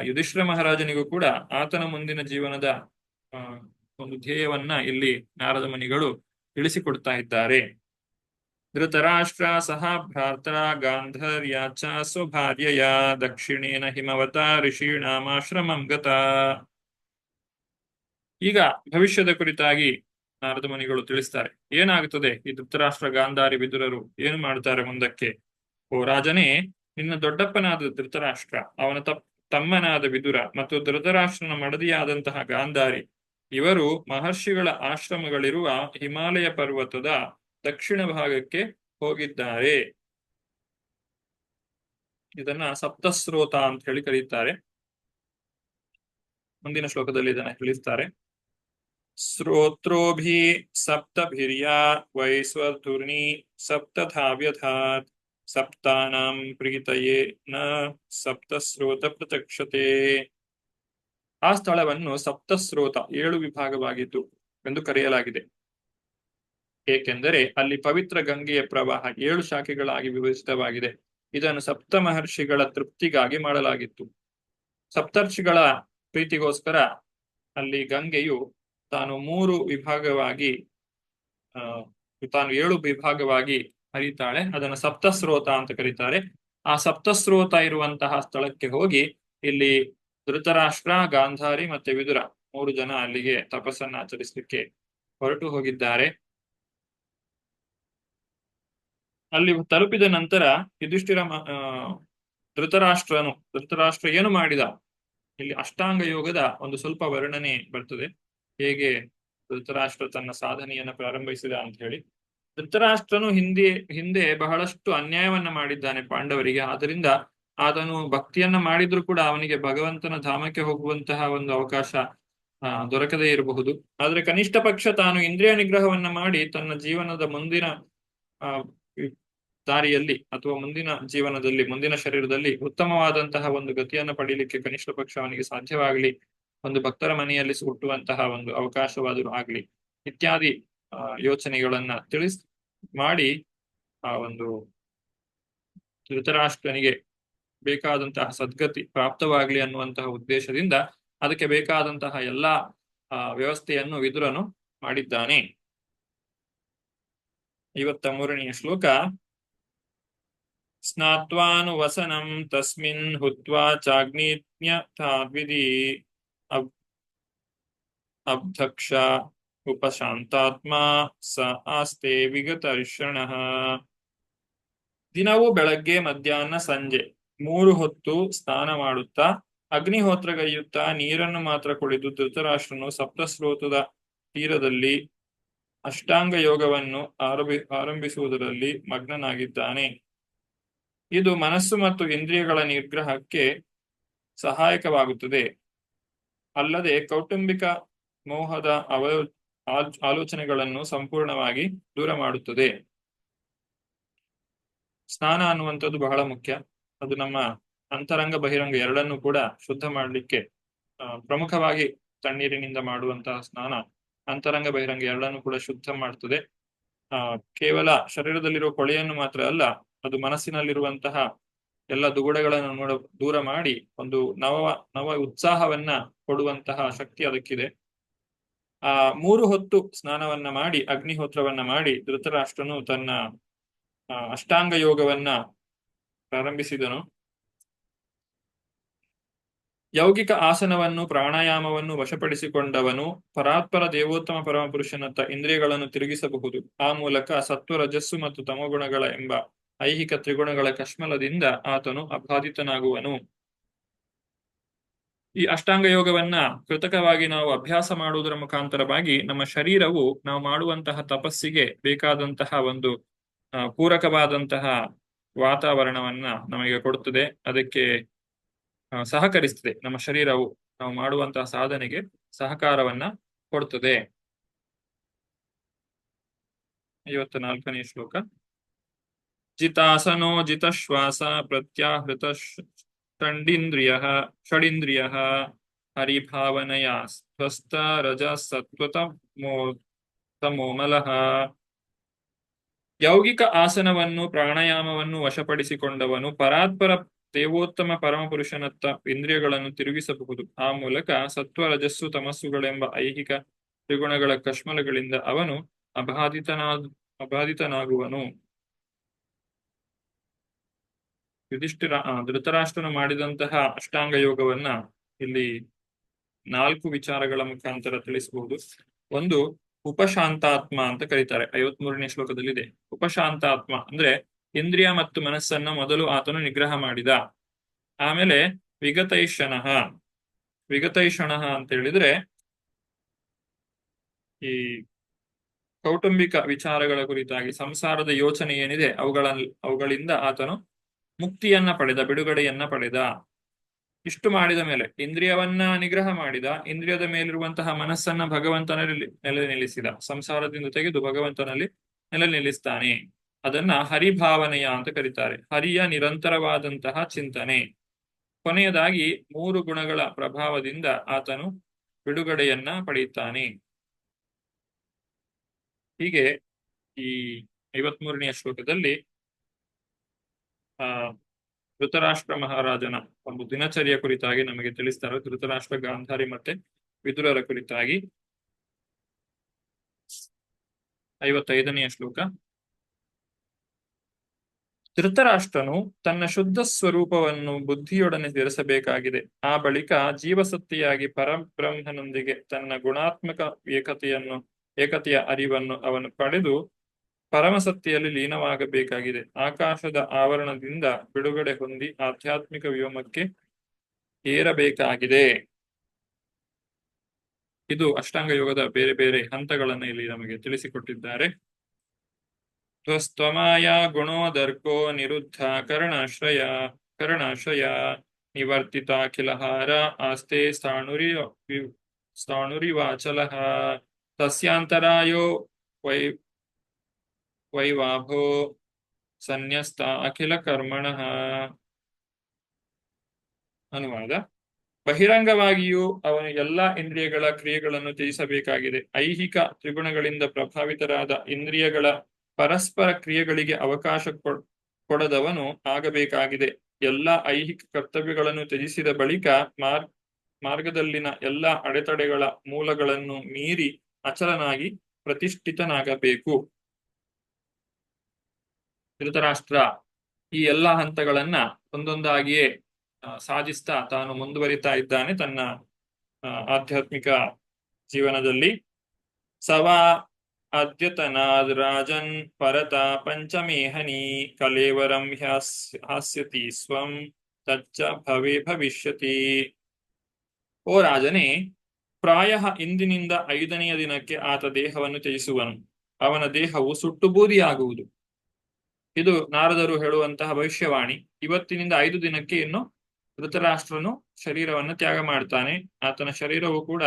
ಯುಧಿಷ್ಠಿರ ಮಹಾರಾಜನಿಗೂ ಕೂಡ ಆತನ ಮುಂದಿನ ಜೀವನದ ಒಂದು ಧ್ಯೇಯವನ್ನ ಇಲ್ಲಿ ನಾರದ ಮುನಿಗಳು ತಿಳಿಸಿಕೊಡ್ತಾ ಇದ್ದಾರೆ. ಧೃತರಾಷ್ಟ್ರ ಸಹ ಭ್ರಾತರ ಗಾಂಧರ್ಯಾಚ ಸ್ವಭಾರ್ಯಯ ದಕ್ಷಿಣೇನ ಹಿಮವತ ಋಷೀಣಾಮಾಶ್ರಮಂ ಗತ. ಈಗ ಭವಿಷ್ಯದ ಕುರಿತಾಗಿ ನಾರದ ಮುನಿಗಳು ತಿಳಿಸ್ತಾರೆ. ಏನಾಗುತ್ತದೆ, ಈ ಧೃತರಾಷ್ಟ್ರ ಗಾಂಧಾರಿ ವಿದುರರು ಏನು ಮಾಡ್ತಾರೆ ಮುಂದಕ್ಕೆ. ಓ ರಾಜನೇ, ನಿನ್ನ ದೊಡ್ಡಪ್ಪನಾದ ಧೃತರಾಷ್ಟ್ರ, ಅವನ ತಮ್ಮನಾದ ವಿದುರ ಮತ್ತು ಧೃತರಾಷ್ಟ್ರನ ಮಡದಿಯಾದಂತಹ ಗಾಂಧಾರಿ ಇವರು ಮಹರ್ಷಿಗಳ ಆಶ್ರಮಗಳಿರುವ ಹಿಮಾಲಯ ಪರ್ವತದ ದಕ್ಷಿಣ ಭಾಗಕ್ಕೆ ಹೋಗಿದ್ದಾರೆ. ಇದನ್ನ ಸಪ್ತಸ್ರೋತ ಅಂತ ಹೇಳಿ ಕರೀತಾರೆ. ಮುಂದಿನ ಶ್ಲೋಕದಲ್ಲಿ ಇದನ್ನ ತಿಳಿಸ್ತಾರೆ. ಶ್ರೋತ್ರೋಭಿ ಸಪ್ತಭಿರ್ಯಾ ವೈಸ್ವರ್ಧುರ್ನಿ ಸಪ್ತಧಾವ್ಯಧಾತ್ ಸಪ್ತಾನಾಂ ಪ್ರೀತಯೇ ನ ಸಪ್ತಸ್ರೋತ ಪ್ರತ್ಯಕ್ಷತೆ. ಆ ಸ್ಥಳವನ್ನು ಸಪ್ತಸ್ರೋತ 7 ವಿಭಾಗವಾಗಿತ್ತು ಎಂದು ಕರೆಯಲಾಗಿದೆ. ಏಕೆಂದರೆ ಅಲ್ಲಿ ಪವಿತ್ರ ಗಂಗೆಯ ಪ್ರವಾಹ 7 ಶಾಖೆಗಳಾಗಿ ವಿಭಜಿತವಾಗಿದೆ. ಇದನ್ನು ಸಪ್ತ ಮಹರ್ಷಿಗಳ ತೃಪ್ತಿಗಾಗಿ ಮಾಡಲಾಗಿತ್ತು. ಸಪ್ತರ್ಷಿಗಳ ಪ್ರೀತಿಗೋಸ್ಕರ ಅಲ್ಲಿ ಗಂಗೆಯು ತಾನು 3 ವಿಭಾಗವಾಗಿ ಆ, ತಾನು 7 ವಿಭಾಗವಾಗಿ ಹರಿತಾಳೆ. ಅದನ್ನು ಸಪ್ತಸ್ರೋತ ಅಂತ ಕರೀತಾರೆ. ಆ ಸಪ್ತಸ್ರೋತ ಇರುವಂತಹ ಸ್ಥಳಕ್ಕೆ ಹೋಗಿ ಇಲ್ಲಿ ಧೃತರಾಷ್ಟ್ರ, ಗಾಂಧಾರಿ ಮತ್ತೆ ವಿದುರ 3 ಜನ ಅಲ್ಲಿಗೆ ತಪಸ್ಸನ್ನ ಆಚರಿಸಲಿಕ್ಕೆ ಹೊರಟು ಹೋಗಿದ್ದಾರೆ. ಅಲ್ಲಿ ತಲುಪಿದ ನಂತರ ಯುಧಿಷ್ಠಿರ ಧೃತರಾಷ್ಟ್ರ ಏನು ಮಾಡಿದ, ಇಲ್ಲಿ ಅಷ್ಟಾಂಗ ಯೋಗದ ಒಂದು ಸ್ವಲ್ಪ ವರ್ಣನೆ ಬರ್ತದೆ. ಹೇಗೆ ಧೃತರಾಷ್ಟ್ರ ತನ್ನ ಸಾಧನೆಯನ್ನ ಪ್ರಾರಂಭಿಸಿದ ಅಂತ ಹೇಳಿ. ಧೃತರಾಷ್ಟ್ರನು ಹಿಂದೆ ಬಹಳಷ್ಟು ಅನ್ಯಾಯವನ್ನ ಮಾಡಿದ್ದಾನೆ ಪಾಂಡವರಿಗೆ. ಆದ್ದರಿಂದ ಆತನು ಭಕ್ತಿಯನ್ನ ಮಾಡಿದ್ರು ಕೂಡ ಅವನಿಗೆ ಭಗವಂತನ ಧಾಮಕ್ಕೆ ಹೋಗುವಂತಹ ಒಂದು ಅವಕಾಶ ದೊರಕದೇ ಇರಬಹುದು. ಆದ್ರೆ ಕನಿಷ್ಠ ಪಕ್ಷ ತಾನು ಇಂದ್ರಿಯ ನಿಗ್ರಹವನ್ನ ಮಾಡಿ ತನ್ನ ಜೀವನದ ಮುಂದಿನ ದಾರಿಯಲ್ಲಿ ಅಥವಾ ಮುಂದಿನ ಜೀವನದಲ್ಲಿ, ಮುಂದಿನ ಶರೀರದಲ್ಲಿ ಉತ್ತಮವಾದಂತಹ ಒಂದು ಗತಿಯನ್ನು ಪಡೀಲಿಕ್ಕೆ ಕನಿಷ್ಠ ಪಕ್ಷ ಅವನಿಗೆ ಸಾಧ್ಯವಾಗಲಿ, ಒಂದು ಭಕ್ತರ ಮನೆಯಲ್ಲಿ ಹುಟ್ಟುವಂತಹ ಒಂದು ಅವಕಾಶವಾದರೂ ಆಗ್ಲಿ ಇತ್ಯಾದಿ ಯೋಚನೆಗಳನ್ನ ಮಾಡಿ ಆ ಒಂದು ಧೃತರಾಷ್ಟ್ರನಿಗೆ ಬೇಕಾದಂತಹ ಸದ್ಗತಿ ಪ್ರಾಪ್ತವಾಗಲಿ ಅನ್ನುವಂತಹ ಉದ್ದೇಶದಿಂದ ಅದಕ್ಕೆ ಬೇಕಾದಂತಹ ಎಲ್ಲಾ ವ್ಯವಸ್ಥೆಯನ್ನು ವಿದುರನು ಮಾಡಿದ್ದಾನೆ. 53ನೇ ಶ್ಲೋಕ. ಸ್ನಾತ್ವಾನುವಸನಂ ತಸ್ಮಿನ್ ಹುತ್ವಾ ಚಾಗ್ನಿಜ್ಞಾದ್ವಿಧಿ ಅಬ್ಧಕ್ಷ ಉಪಶಾಂತಾತ್ಮ ಸ ಆಸ್ತೆ ವಿಗತರ್ಷಣಃ. ದಿನವೂ ಬೆಳಗ್ಗೆ, ಮಧ್ಯಾಹ್ನ, ಸಂಜೆ 3 ಹೊತ್ತು ಸ್ನಾನ ಮಾಡುತ್ತಾ ಅಗ್ನಿಹೋತ್ರಗೈಯುತ್ತಾ ನೀರನ್ನು ಮಾತ್ರ ಕುಡಿದು ಧೃತರಾಷ್ಟ್ರನು ಸಪ್ತಸ್ರೋತದ ತೀರದಲ್ಲಿ ಅಷ್ಟಾಂಗ ಯೋಗವನ್ನು ಆರಂಭಿಸುವುದರಲ್ಲಿ ಮಗ್ನನಾಗಿದ್ದಾನೆ. ಇದು ಮನಸ್ಸು ಮತ್ತು ಇಂದ್ರಿಯಗಳ ನಿಗ್ರಹಕ್ಕೆ ಸಹಾಯಕವಾಗುತ್ತದೆ. ಅಲ್ಲದೆ ಕೌಟುಂಬಿಕ ಮೋಹದ ಆಲೋಚನೆಗಳನ್ನು ಸಂಪೂರ್ಣವಾಗಿ ದೂರ ಮಾಡುತ್ತದೆ. ಸ್ನಾನ ಅನ್ನುವಂಥದ್ದು ಬಹಳ ಮುಖ್ಯ. ಅದು ನಮ್ಮ ಅಂತರಂಗ ಬಹಿರಂಗ ಎರಡನ್ನೂ ಕೂಡ ಶುದ್ಧ ಮಾಡಲಿಕ್ಕೆ ಪ್ರಮುಖವಾಗಿ ತಣ್ಣೀರಿನಿಂದ ಮಾಡುವಂತಹ ಸ್ನಾನ ಅಂತರಂಗ ಬಹಿರಂಗ ಎರಡನ್ನೂ ಕೂಡ ಶುದ್ಧ ಮಾಡ್ತದೆ. ಕೇವಲ ಶರೀರದಲ್ಲಿರುವ ಕೊಳೆಯನ್ನು ಮಾತ್ರ ಅಲ್ಲ, ಅದು ಮನಸ್ಸಿನಲ್ಲಿರುವಂತಹ ಎಲ್ಲ ದುಗುಡಗಳನ್ನು ದೂರ ಮಾಡಿ ಒಂದು ನವ ಉತ್ಸಾಹವನ್ನ ಕೊಡುವಂತಹ ಶಕ್ತಿ ಅದಕ್ಕಿದೆ. 3 ಹೊತ್ತು ಸ್ನಾನವನ್ನ ಮಾಡಿ ಅಗ್ನಿಹೋತ್ರವನ್ನ ಮಾಡಿ ಧೃತರಾಷ್ಟ್ರನು ತನ್ನ ಅಷ್ಟಾಂಗ ಯೋಗವನ್ನ ಪ್ರಾರಂಭಿಸಿದನು. ಯೌಗಿಕ ಆಸನವನ್ನು ಪ್ರಾಣಾಯಾಮವನ್ನು ವಶಪಡಿಸಿಕೊಂಡವನು ಪರಾತ್ಪರ ದೇವೋತ್ತಮ ಪರಮಪುರುಷನತ್ತ ಇಂದ್ರಿಯಗಳನ್ನು ತಿರುಗಿಸಬಹುದು. ಆ ಮೂಲಕ ಸತ್ವ, ರಜಸ್ಸು ಮತ್ತು ತಮೋಗುಣಗಳ ಎಂಬ ಐಹಿಕ ತ್ರಿಗುಣಗಳ ಕಶ್ಮಲದಿಂದ ಆತನು ಅಬಾಧಿತನಾಗುವನು. ಈ ಅಷ್ಟಾಂಗ ಯೋಗವನ್ನ ಕೃತಕವಾಗಿ ನಾವು ಅಭ್ಯಾಸ ಮಾಡುವುದರ ಮುಖಾಂತರವಾಗಿ ನಮ್ಮ ಶರೀರವು ನಾವು ಮಾಡುವಂತಹ ತಪಸ್ಸಿಗೆ ಬೇಕಾದಂತಹ ಒಂದು ಪೂರಕವಾದಂತಹ ವಾತಾವರಣವನ್ನ ನಮಗೆ ಕೊಡುತ್ತದೆ. ಅದಕ್ಕೆ ಸಹಕರಿಸ್ತದೆ. ನಮ್ಮ ಶರೀರವು ನಾವು ಮಾಡುವಂತಹ ಸಾಧನೆಗೆ ಸಹಕಾರವನ್ನ ಕೊಡುತ್ತದೆ. 54ನೇ ಶ್ಲೋಕ. ಜಿತಾಸನೋ ಜಿತಶ್ವಾಸ ಪ್ರತ್ಯಾಹೃತ ಷಡಿಂದ್ರಿಯ ಹರಿಭಾವನೆಯ ಸ್ವಸ್ಥ ರಜಸತ್ವತಮೋಮಲಃ. ಯೌಗಿಕ ಆಸನವನ್ನು ಪ್ರಾಣಾಯಾಮವನ್ನು ವಶಪಡಿಸಿಕೊಂಡವನು ಪರಾತ್ಪರ ದೇವೋತ್ತಮ ಪರಮಪುರುಷನತ್ತ ಇಂದ್ರಿಯಗಳನ್ನು ತಿರುಗಿಸಬಹುದು. ಆ ಮೂಲಕ ಸತ್ವ, ರಜಸ್ಸು, ತಮಸ್ಸುಗಳೆಂಬ ಐಹಿಕ ತ್ರಿಗುಣಗಳ ಕಶ್ಮಲಗಳಿಂದ ಅವನು ಅಬಾಧಿತನಾಗುವನು. ಧೃತರಾಷ್ಟ್ರನು ಮಾಡಿದಂತಹ ಅಷ್ಟಾಂಗ ಯೋಗವನ್ನ ಇಲ್ಲಿ 4 ವಿಚಾರಗಳ ಮುಖಾಂತರ ತಿಳಿಸಬಹುದು. ಒಂದು, ಉಪಶಾಂತಾತ್ಮ ಅಂತ ಕರೀತಾರೆ. 53ನೇ ಶ್ಲೋಕದಲ್ಲಿದೆ. ಉಪಶಾಂತಾತ್ಮ ಅಂದ್ರೆ ಇಂದ್ರಿಯ ಮತ್ತು ಮನಸ್ಸನ್ನ ಮೊದಲು ಆತನು ನಿಗ್ರಹ ಮಾಡಿದ. ಆಮೇಲೆ ವಿಗತೈಷಣಃ ಅಂತ ಹೇಳಿದ್ರೆ ಈ ಕೌಟುಂಬಿಕ ವಿಚಾರಗಳ ಕುರಿತಾಗಿ ಸಂಸಾರದ ಯೋಚನೆ ಏನಿದೆ ಅವುಗಳಿಂದ ಆತನು ಮುಕ್ತಿಯನ್ನ ಪಡೆದ, ಬಿಡುಗಡೆಯನ್ನ ಪಡೆದ. ಇಷ್ಟು ಮಾಡಿದ ಮೇಲೆ ಇಂದ್ರಿಯವನ್ನ ನಿಗ್ರಹ ಮಾಡಿದ. ಇಂದ್ರಿಯದ ಮೇಲಿರುವಂತಹ ಮನಸ್ಸನ್ನ ಭಗವಂತನಲ್ಲಿ ನೆಲೆ ನಿಲ್ಲಿಸಿದ. ಸಂಸಾರದಿಂದ ತೆಗೆದು ಭಗವಂತನಲ್ಲಿ ನೆಲೆ ನಿಲ್ಲಿಸ್ತಾನೆ. ಅದನ್ನ ಹರಿಭಾವನೆಯ ಅಂತ ಕರೀತಾರೆ. ಹರಿಯ ನಿರಂತರವಾದಂತಹ ಚಿಂತನೆ. ಕೊನೆಯದಾಗಿ 3 ಗುಣಗಳ ಪ್ರಭಾವದಿಂದ ಆತನು ಬಿಡುಗಡೆಯನ್ನ ಪಡೆಯುತ್ತಾನೆ. ಹೀಗೆ ಈ 53ನೇ ಶ್ಲೋಕದಲ್ಲಿ ಧೃತರಾಷ್ಟ್ರ ಮಹಾರಾಜನ ಒಂದು ದಿನಚರಿಯ ಕುರಿತಾಗಿ ನಮಗೆ ತಿಳಿಸ್ತಾರೆ. ಧೃತರಾಷ್ಟ್ರ, ಗಾಂಧಾರಿ ಮತ್ತೆ ವಿದುರರ ಕುರಿತಾಗಿ 55ನೆಯ ಶ್ಲೋಕ. ಧೃತರಾಷ್ಟ್ರನು ತನ್ನ ಶುದ್ಧ ಸ್ವರೂಪವನ್ನು ಬುದ್ಧಿಯೊಡನೆ ಸೇರಿಸಬೇಕಾಗಿದೆ. ಆ ಬಳಿಕ ಜೀವಸತ್ತಿಯಾಗಿ ಪರಬ್ರಹ್ಮನೊಂದಿಗೆ ತನ್ನ ಗುಣಾತ್ಮಕ ಏಕತೆಯ ಅರಿವನ್ನು ಅವನು ಪಡೆದು ಪರಮಸತ್ತಿಯಲ್ಲಿ ಲೀನವಾಗಬೇಕಾಗಿದೆ. ಆಕಾಶದ ಆವರಣದಿಂದ ಬಿಡುಗಡೆ ಹೊಂದಿ ಆಧ್ಯಾತ್ಮಿಕ ವ್ಯೋಮಕ್ಕೆ ಏರಬೇಕಾಗಿದೆ. ಇದು ಅಷ್ಟಾಂಗ ಯೋಗದ ಬೇರೆ ಬೇರೆ ಹಂತಗಳನ್ನು ಇಲ್ಲಿ ನಮಗೆ ತಿಳಿಸಿಕೊಟ್ಟಿದ್ದಾರೆ. ತ್ವಸ್ತಮಾಯ ಗುಣೋದರ್ಕೋ ನಿರುದ್ಧ ಕರ್ಣಾಶ್ರಯ ನಿವರ್ತಿತಾಖಿಲಹಾರ ಆಸ್ತೆ ಸ್ಥಾಣುರಿವಾಚಲಃ ತಸ್ಯಾಂತರಾಯೋ ವೈವಾಭೋ ಸನ್ಯಸ್ತ ಅಖಿಲ ಕರ್ಮಣಃ. ಅನುವಾದ: ಬಹಿರಂಗವಾಗಿಯೂ ಅವನು ಎಲ್ಲಾ ಇಂದ್ರಿಯಗಳ ಕ್ರಿಯೆಗಳನ್ನು ತ್ಯಜಿಸಬೇಕಾಗಿದೆ. ಐಹಿಕ ತ್ರಿಗುಣಗಳಿಂದ ಪ್ರಭಾವಿತರಾದ ಇಂದ್ರಿಯಗಳ ಪರಸ್ಪರ ಕ್ರಿಯೆಗಳಿಗೆ ಅವಕಾಶ ಕೊಡದವನು ಆಗಬೇಕಾಗಿದೆ. ಎಲ್ಲ ಐಹಿಕ ಕರ್ತವ್ಯಗಳನ್ನು ತ್ಯಜಿಸಿದ ಬಳಿಕ ಮಾರ್ಗದಲ್ಲಿನ ಎಲ್ಲ ಅಡೆತಡೆಗಳ ಮೂಲಗಳನ್ನು ಮೀರಿ ಅಚಲನಾಗಿ ಪ್ರತಿಷ್ಠಿತನಾಗಬೇಕು. ಧೃತರಾಷ್ಟ್ರ ಈ ಎಲ್ಲಾ ಹಂತಗಳನ್ನ ಒಂದೊಂದಾಗಿಯೇ ಸಾಧಿಸ್ತಾ ತಾನು ಮುಂದುವರಿತಾ ಇದ್ದಾನೆ ತನ್ನ ಆಧ್ಯಾತ್ಮಿಕ ಜೀವನದಲ್ಲಿ. ಸವಾ ಅದ್ಯತನಾದ್ ರಾಜನ್ ಪರತ ಪಂಚಮೇಹನಿ ಕಲೇವರಂ ಹಾಸ್ಯತಿ ಸ್ವಂ ತಚ್ಚ ಭವಿಷ್ಯತಿ. ಓ ರಾಜನೇ, ಪ್ರಾಯ ಇಂದಿನಿಂದ 5ನೆಯ ದಿನಕ್ಕೆ ಆತ ದೇಹವನ್ನು ತ್ಯಜಿಸುವನು. ಅವನ ದೇಹವು ಸುಟ್ಟು ಬೂದಿಯಾಗುವುದು. ಇದು ನಾರದರು ಹೇಳುವಂತಹ ಭವಿಷ್ಯವಾಣಿ. ಇವತ್ತಿನಿಂದ 5 ದಿನಕ್ಕೆ ಇನ್ನು ಧೃತರಾಷ್ಟ್ರನು ಶರೀರವನ್ನು ತ್ಯಾಗ ಮಾಡ್ತಾನೆ. ಆತನ ಶರೀರವು ಕೂಡ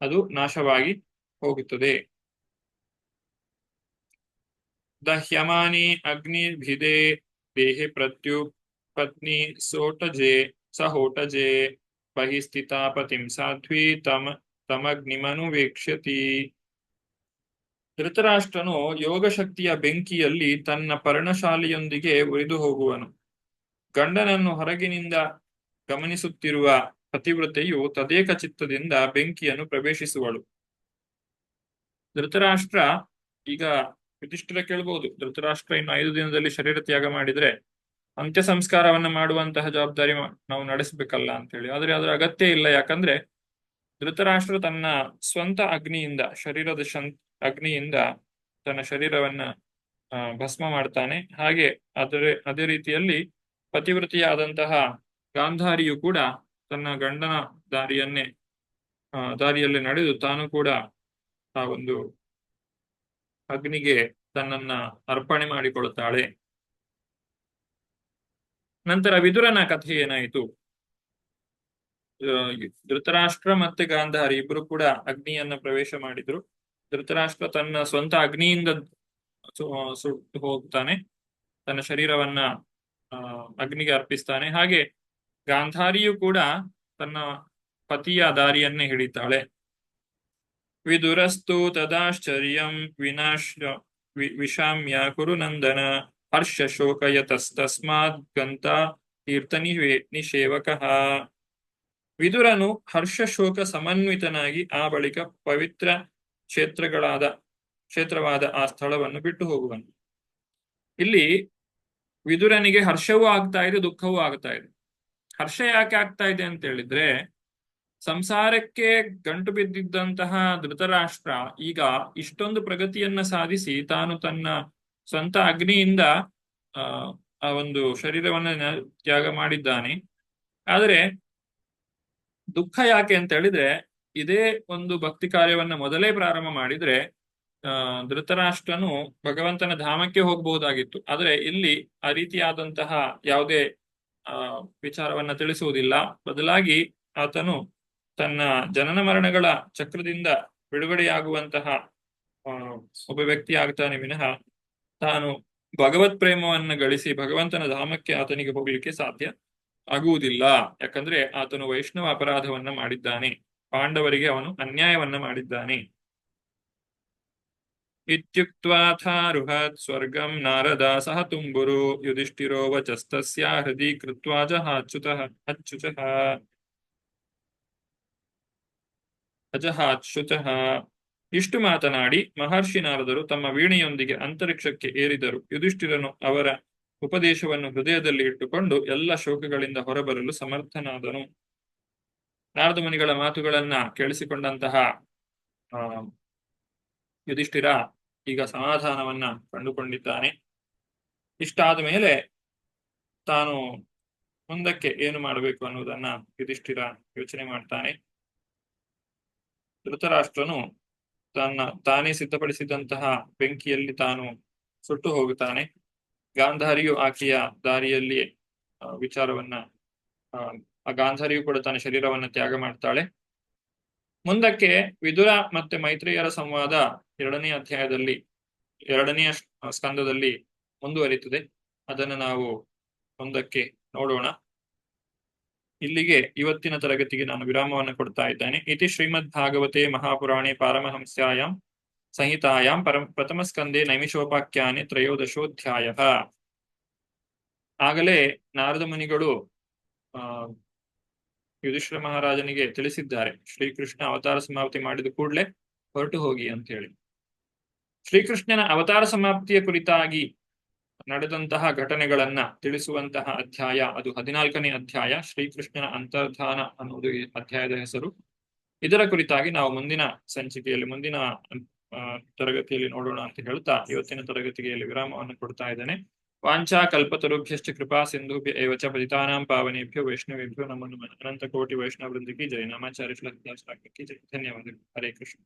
ಅದು ನಾಶವಾಗಿ ಹೋಗುತ್ತದೆ. ದಹ್ಯಮಾನಿ ಅಗ್ನಿಭಿದೆ ದೇಹೆ ಪತ್ನಿ ಸಹೋಟಜೆ ಬಹಿಸ್ಥಿತಾ ಪತಿಂ ಸಾಧ್ವಿ ತಮಗ್ನಿಮನುವೇಕ್ಷ್ಯತಿ. ಧೃತರಾಷ್ಟ್ರನು ಯೋಗಶಕ್ತಿಯ ಬೆಂಕಿಯಲ್ಲಿ ತನ್ನ ಪರ್ಣಶಾಲೆಯೊಂದಿಗೆ ಉರಿದು ಹೋಗುವನು. ಗಂಡನನ್ನು ಹೊರಗಿನಿಂದ ಗಮನಿಸುತ್ತಿರುವ ಪತಿವ್ರತೆಯು ತದೇಕ ಚಿತ್ತದಿಂದ ಬೆಂಕಿಯನ್ನು ಪ್ರವೇಶಿಸುವಳು. ಧೃತರಾಷ್ಟ್ರ ಈಗ ಯುಧಿಷ್ಠಿರ ಕೇಳ್ಬಹುದು, ಧೃತರಾಷ್ಟ್ರ ಇನ್ನು 5 ದಿನದಲ್ಲಿ ಶರೀರ ತ್ಯಾಗ ಮಾಡಿದ್ರೆ ಅಂತ್ಯ ಸಂಸ್ಕಾರವನ್ನ ಮಾಡುವಂತಹ ಜವಾಬ್ದಾರಿ ನಾವು ನಡೆಸಬೇಕಲ್ಲ ಅಂತ ಹೇಳಿ. ಆದ್ರೆ ಅದರ ಅಗತ್ಯ ಇಲ್ಲ. ಯಾಕಂದ್ರೆ ಧೃತರಾಷ್ಟ್ರ ತನ್ನ ಸ್ವಂತ ಅಗ್ನಿಯಿಂದ, ಶರೀರದ ಅಗ್ನಿಯಿಂದ ತನ್ನ ಶರೀರವನ್ನ ಭಸ್ಮ ಮಾಡ್ತಾನೆ. ಹಾಗೆ ಅದೇ ರೀತಿಯಲ್ಲಿ ಪತಿವ್ರತಿಯಾದಂತಹ ಗಾಂಧಾರಿಯು ಕೂಡ ತನ್ನ ಗಂಡನ ದಾರಿಯಲ್ಲಿ ನಡೆದು ತಾನು ಕೂಡ ಆ ಒಂದು ಅಗ್ನಿಗೆ ತನ್ನನ್ನ ಅರ್ಪಣೆ ಮಾಡಿಕೊಳ್ಳುತ್ತಾಳೆ. ನಂತರ ವಿದುರನ ಕಥೆ ಏನಾಯಿತು? ಧೃತರಾಷ್ಟ್ರ ಮತ್ತೆ ಗಾಂಧಾರಿ ಇಬ್ಬರು ಕೂಡ ಅಗ್ನಿಯನ್ನ ಪ್ರವೇಶ ಮಾಡಿದ್ರು. ಧೃತರಾಷ್ಟ್ರ ತನ್ನ ಸ್ವಂತ ಅಗ್ನಿಯಿಂದ ಸುಟ್ಟು ಹೋಗ್ತಾನೆ, ತನ್ನ ಶರೀರವನ್ನ ಅಗ್ನಿಗೆ ಅರ್ಪಿಸ್ತಾನೆ. ಹಾಗೆ ಗಾಂಧಾರಿಯು ಕೂಡ ತನ್ನ ಪತಿಯ ದಾರಿಯನ್ನೇ ಹಿಡಿತಾಳೆ. ವಿದುರಸ್ತು ತದಾಶ್ಚರ್ಯಂ ವಿಷಾಮ್ಯ ಕುರುನಂದನ ಹರ್ಷ ಶೋಕಯತಸ್ತಸ್ಮಾತ್ ಗಂತ ತೀರ್ಥ ನಿಷೇವಕಃ. ವಿದುರನು ಹರ್ಷ ಶೋಕ ಸಮನ್ವಿತನಾಗಿ ಆ ಬಳಿಕ ಪವಿತ್ರ ಕ್ಷೇತ್ರವಾದ ಆ ಸ್ಥಳವನ್ನು ಬಿಟ್ಟು ಹೋಗುವನು. ಇಲ್ಲಿ ವಿದುರನಿಗೆ ಹರ್ಷವೂ ಆಗ್ತಾ ಇದೆ, ದುಃಖವೂ ಆಗ್ತಾ ಇದೆ. ಹರ್ಷ ಯಾಕೆ ಆಗ್ತಾ ಇದೆ ಅಂತ ಹೇಳಿದ್ರೆ, ಸಂಸಾರಕ್ಕೆ ಗಂಟು ಬಿದ್ದಿದ್ದಂತಹ ಧೃತರಾಷ್ಟ್ರ ಈಗ ಇಷ್ಟೊಂದು ಪ್ರಗತಿಯನ್ನ ಸಾಧಿಸಿ ತಾನು ತನ್ನ ಸ್ವಂತ ಅಗ್ನಿಯಿಂದ ಆ ಒಂದು ಶರೀರವನ್ನ ತ್ಯಾಗ ಮಾಡಿದ್ದಾನೆ. ಆದರೆ ದುಃಖ ಯಾಕೆ ಅಂತ ಹೇಳಿದ್ರೆ, ಇದೇ ಒಂದು ಭಕ್ತಿ ಕಾರ್ಯವನ್ನ ಮೊದಲೇ ಪ್ರಾರಂಭ ಮಾಡಿದ್ರೆ ಧೃತರಾಷ್ಟ್ರನು ಭಗವಂತನ ಧಾಮಕ್ಕೆ ಹೋಗಬಹುದಾಗಿತ್ತು. ಆದ್ರೆ ಇಲ್ಲಿ ಆ ರೀತಿಯಾದಂತಹ ಯಾವುದೇ ವಿಚಾರವನ್ನ ತಿಳಿಸುವುದಿಲ್ಲ. ಬದಲಾಗಿ ಆತನು ತನ್ನ ಜನನ ಮರಣಗಳ ಚಕ್ರದಿಂದ ಬಿಡುಗಡೆಯಾಗುವಂತಹ ಒಬ್ಬ ವ್ಯಕ್ತಿ ಆಗ್ತಾನೆ ವಿನಃ ತಾನು ಭಗವತ್ ಪ್ರೇಮವನ್ನ ಗಳಿಸಿ ಭಗವಂತನ ಧಾಮಕ್ಕೆ ಆತನಿಗೆ ಹೋಗಲಿಕ್ಕೆ ಸಾಧ್ಯ ಆಗುವುದಿಲ್ಲ. ಯಾಕಂದ್ರೆ ಆತನು ವೈಷ್ಣವ ಅಪರಾಧವನ್ನ ಮಾಡಿದ್ದಾನೆ, ಪಾಂಡವರಿಗೆ ಅವನು ಅನ್ಯಾಯವನ್ನ ಮಾಡಿದ್ದಾನೆ. इत्युक्त्वाथारुहत् स्वर्गं नारदा सह तुम्बुरु युधिष्ठिरो वचस्तस्या हृदि कृत्वा जहाच्युतः अच्युतः ಅಜಹಾಚ್ಯುತಃ. ಇಷ್ಟು ಮಾತನಾಡಿ ಮಹರ್ಷಿ ನಾರದರು ತಮ್ಮ ವೀಣೆಯೊಂದಿಗೆ ಅಂತರಿಕ್ಷಕ್ಕೆ ಏರಿದರು. ಯುಧಿಷ್ಠಿರನು ಅವರ ಉಪದೇಶವನ್ನು ಹೃದಯದಲ್ಲಿ ಇಟ್ಟುಕೊಂಡು ಎಲ್ಲ ಶೋಕಗಳಿಂದ ಹೊರಬರಲು ಸಮರ್ಥನಾದನು. ನಾರದ ಮುನಿಗಳ ಮಾತುಗಳನ್ನ ಕೇಳಿಸಿಕೊಂಡಂತಹ ಯುಧಿಷ್ಠಿರ ಈಗ ಸಮಾಧಾನವನ್ನ ಕಂಡುಕೊಂಡಿದ್ದಾನೆ. ಇಷ್ಟಾದ ಮೇಲೆ ತಾನು ಮುಂದಕ್ಕೆ ಏನು ಮಾಡಬೇಕು ಅನ್ನುವುದನ್ನ ಯುಧಿಷ್ಠಿರ ಯೋಚನೆ ಮಾಡ್ತಾನೆ. ಧೃತರಾಷ್ಟ್ರನು ತಾನೇ ಸಿದ್ಧಪಡಿಸಿದಂತಹ ಬೆಂಕಿಯಲ್ಲಿ ತಾನು ಸುಟ್ಟು ಹೋಗುತ್ತಾನೆ. ಗಾಂಧಾರಿಯು ಆಕೆಯ ದಾರಿಯಲ್ಲಿ ವಿಚಾರವನ್ನ ಆ ಗಾಂಧಾರಿಯು ಕೂಡ ತನ್ನ ಶರೀರವನ್ನ ತ್ಯಾಗ ಮಾಡ್ತಾಳೆ. ಮುಂದಕ್ಕೆ ವಿದುರ ಮತ್ತೆ ಮೈತ್ರೇಯರ ಸಂವಾದ ಎರಡನೆಯ ಸ್ಕಂದದಲ್ಲಿ ಮುಂದುವರಿಯುತ್ತದೆ. ಅದನ್ನು ನಾವು ಮುಂದಕ್ಕೆ ನೋಡೋಣ. ಇಲ್ಲಿಗೆ ಇವತ್ತಿನ ತರಗತಿಗೆ ನಾನು ವಿರಾಮವನ್ನು ಕೊಡ್ತಾ ಇದ್ದೇನೆ. ಇತಿ ಶ್ರೀಮದ್ ಭಾಗವತೆ ಮಹಾಪುರಾಣೆ ಪಾರಮಹಂಸ್ಯಾಯಾಂ ಸಂಹಿತಾಯಾಂ ಪ್ರಥಮ ಸ್ಕಂದೆ ನೈಮಿಷೋಪಾಖ್ಯಾನೆ ತ್ರಯೋದಶೋಧ್ಯಾಯ. ಆಗಲೇ ನಾರದ ಮುನಿಗಳು ಯುಧಿಷ್ಠಿರ ಮಹಾರಾಜನಿಗೆ ತಿಳಿಸಿದ್ದಾರೆ, ಶ್ರೀಕೃಷ್ಣ ಅವತಾರ ಸಮಾಪ್ತಿ ಮಾಡಿದ ಕೂಡಲೇ ಹೊರಟು ಹೋಗಿ ಅಂತ ಹೇಳಿ. ಶ್ರೀಕೃಷ್ಣನ ಅವತಾರ ಸಮಾಪ್ತಿಯ ಕುರಿತಾಗಿ ನಡೆದಂತಹ ಘಟನೆಗಳನ್ನ ತಿಳಿಸುವಂತಹ ಅಧ್ಯಾಯ ಅದು 14ನೇ ಅಧ್ಯಾಯ. ಶ್ರೀಕೃಷ್ಣನ ಅಂತರ್ಧಾನ ಅನ್ನುವುದು ಈ ಅಧ್ಯಾಯದ ಹೆಸರು. ಇದರ ಕುರಿತಾಗಿ ನಾವು ಮುಂದಿನ ಸಂಚಿಕೆಯಲ್ಲಿ ಮುಂದಿನ ತರಗತಿಯಲ್ಲಿ ನೋಡೋಣ ಅಂತ ಹೇಳ್ತಾ ಇವತ್ತಿನ ತರಗತಿಗೆ ವಿರಾಮವನ್ನು ಕೊಡ್ತಾ ಇದ್ದೇನೆ. ವಾಂಛಾ ಕಲ್ಪತರುಭ್ಯಶ್ಚ ಕೃಪಾ ಸಿಂಧುಭ್ಯ ಏವ ಚ ಪತಿತಾನಾಂ ಪಾವನೇಭ್ಯೋ ವೈಷ್ಣವೇಭ್ಯೋ ನಮೋ ನಮಃ. ಅನಂತ ಕೋಟಿ ವೈಷ್ಣವ ವೃಂದಕ್ಕೆ ಜೈ. ನಾಮಾಚಾರ್ಯ ಶ್ರೀ ಜೈ. ಧನ್ಯವಾದಗಳು. ಹರೇ ಕೃಷ್ಣ.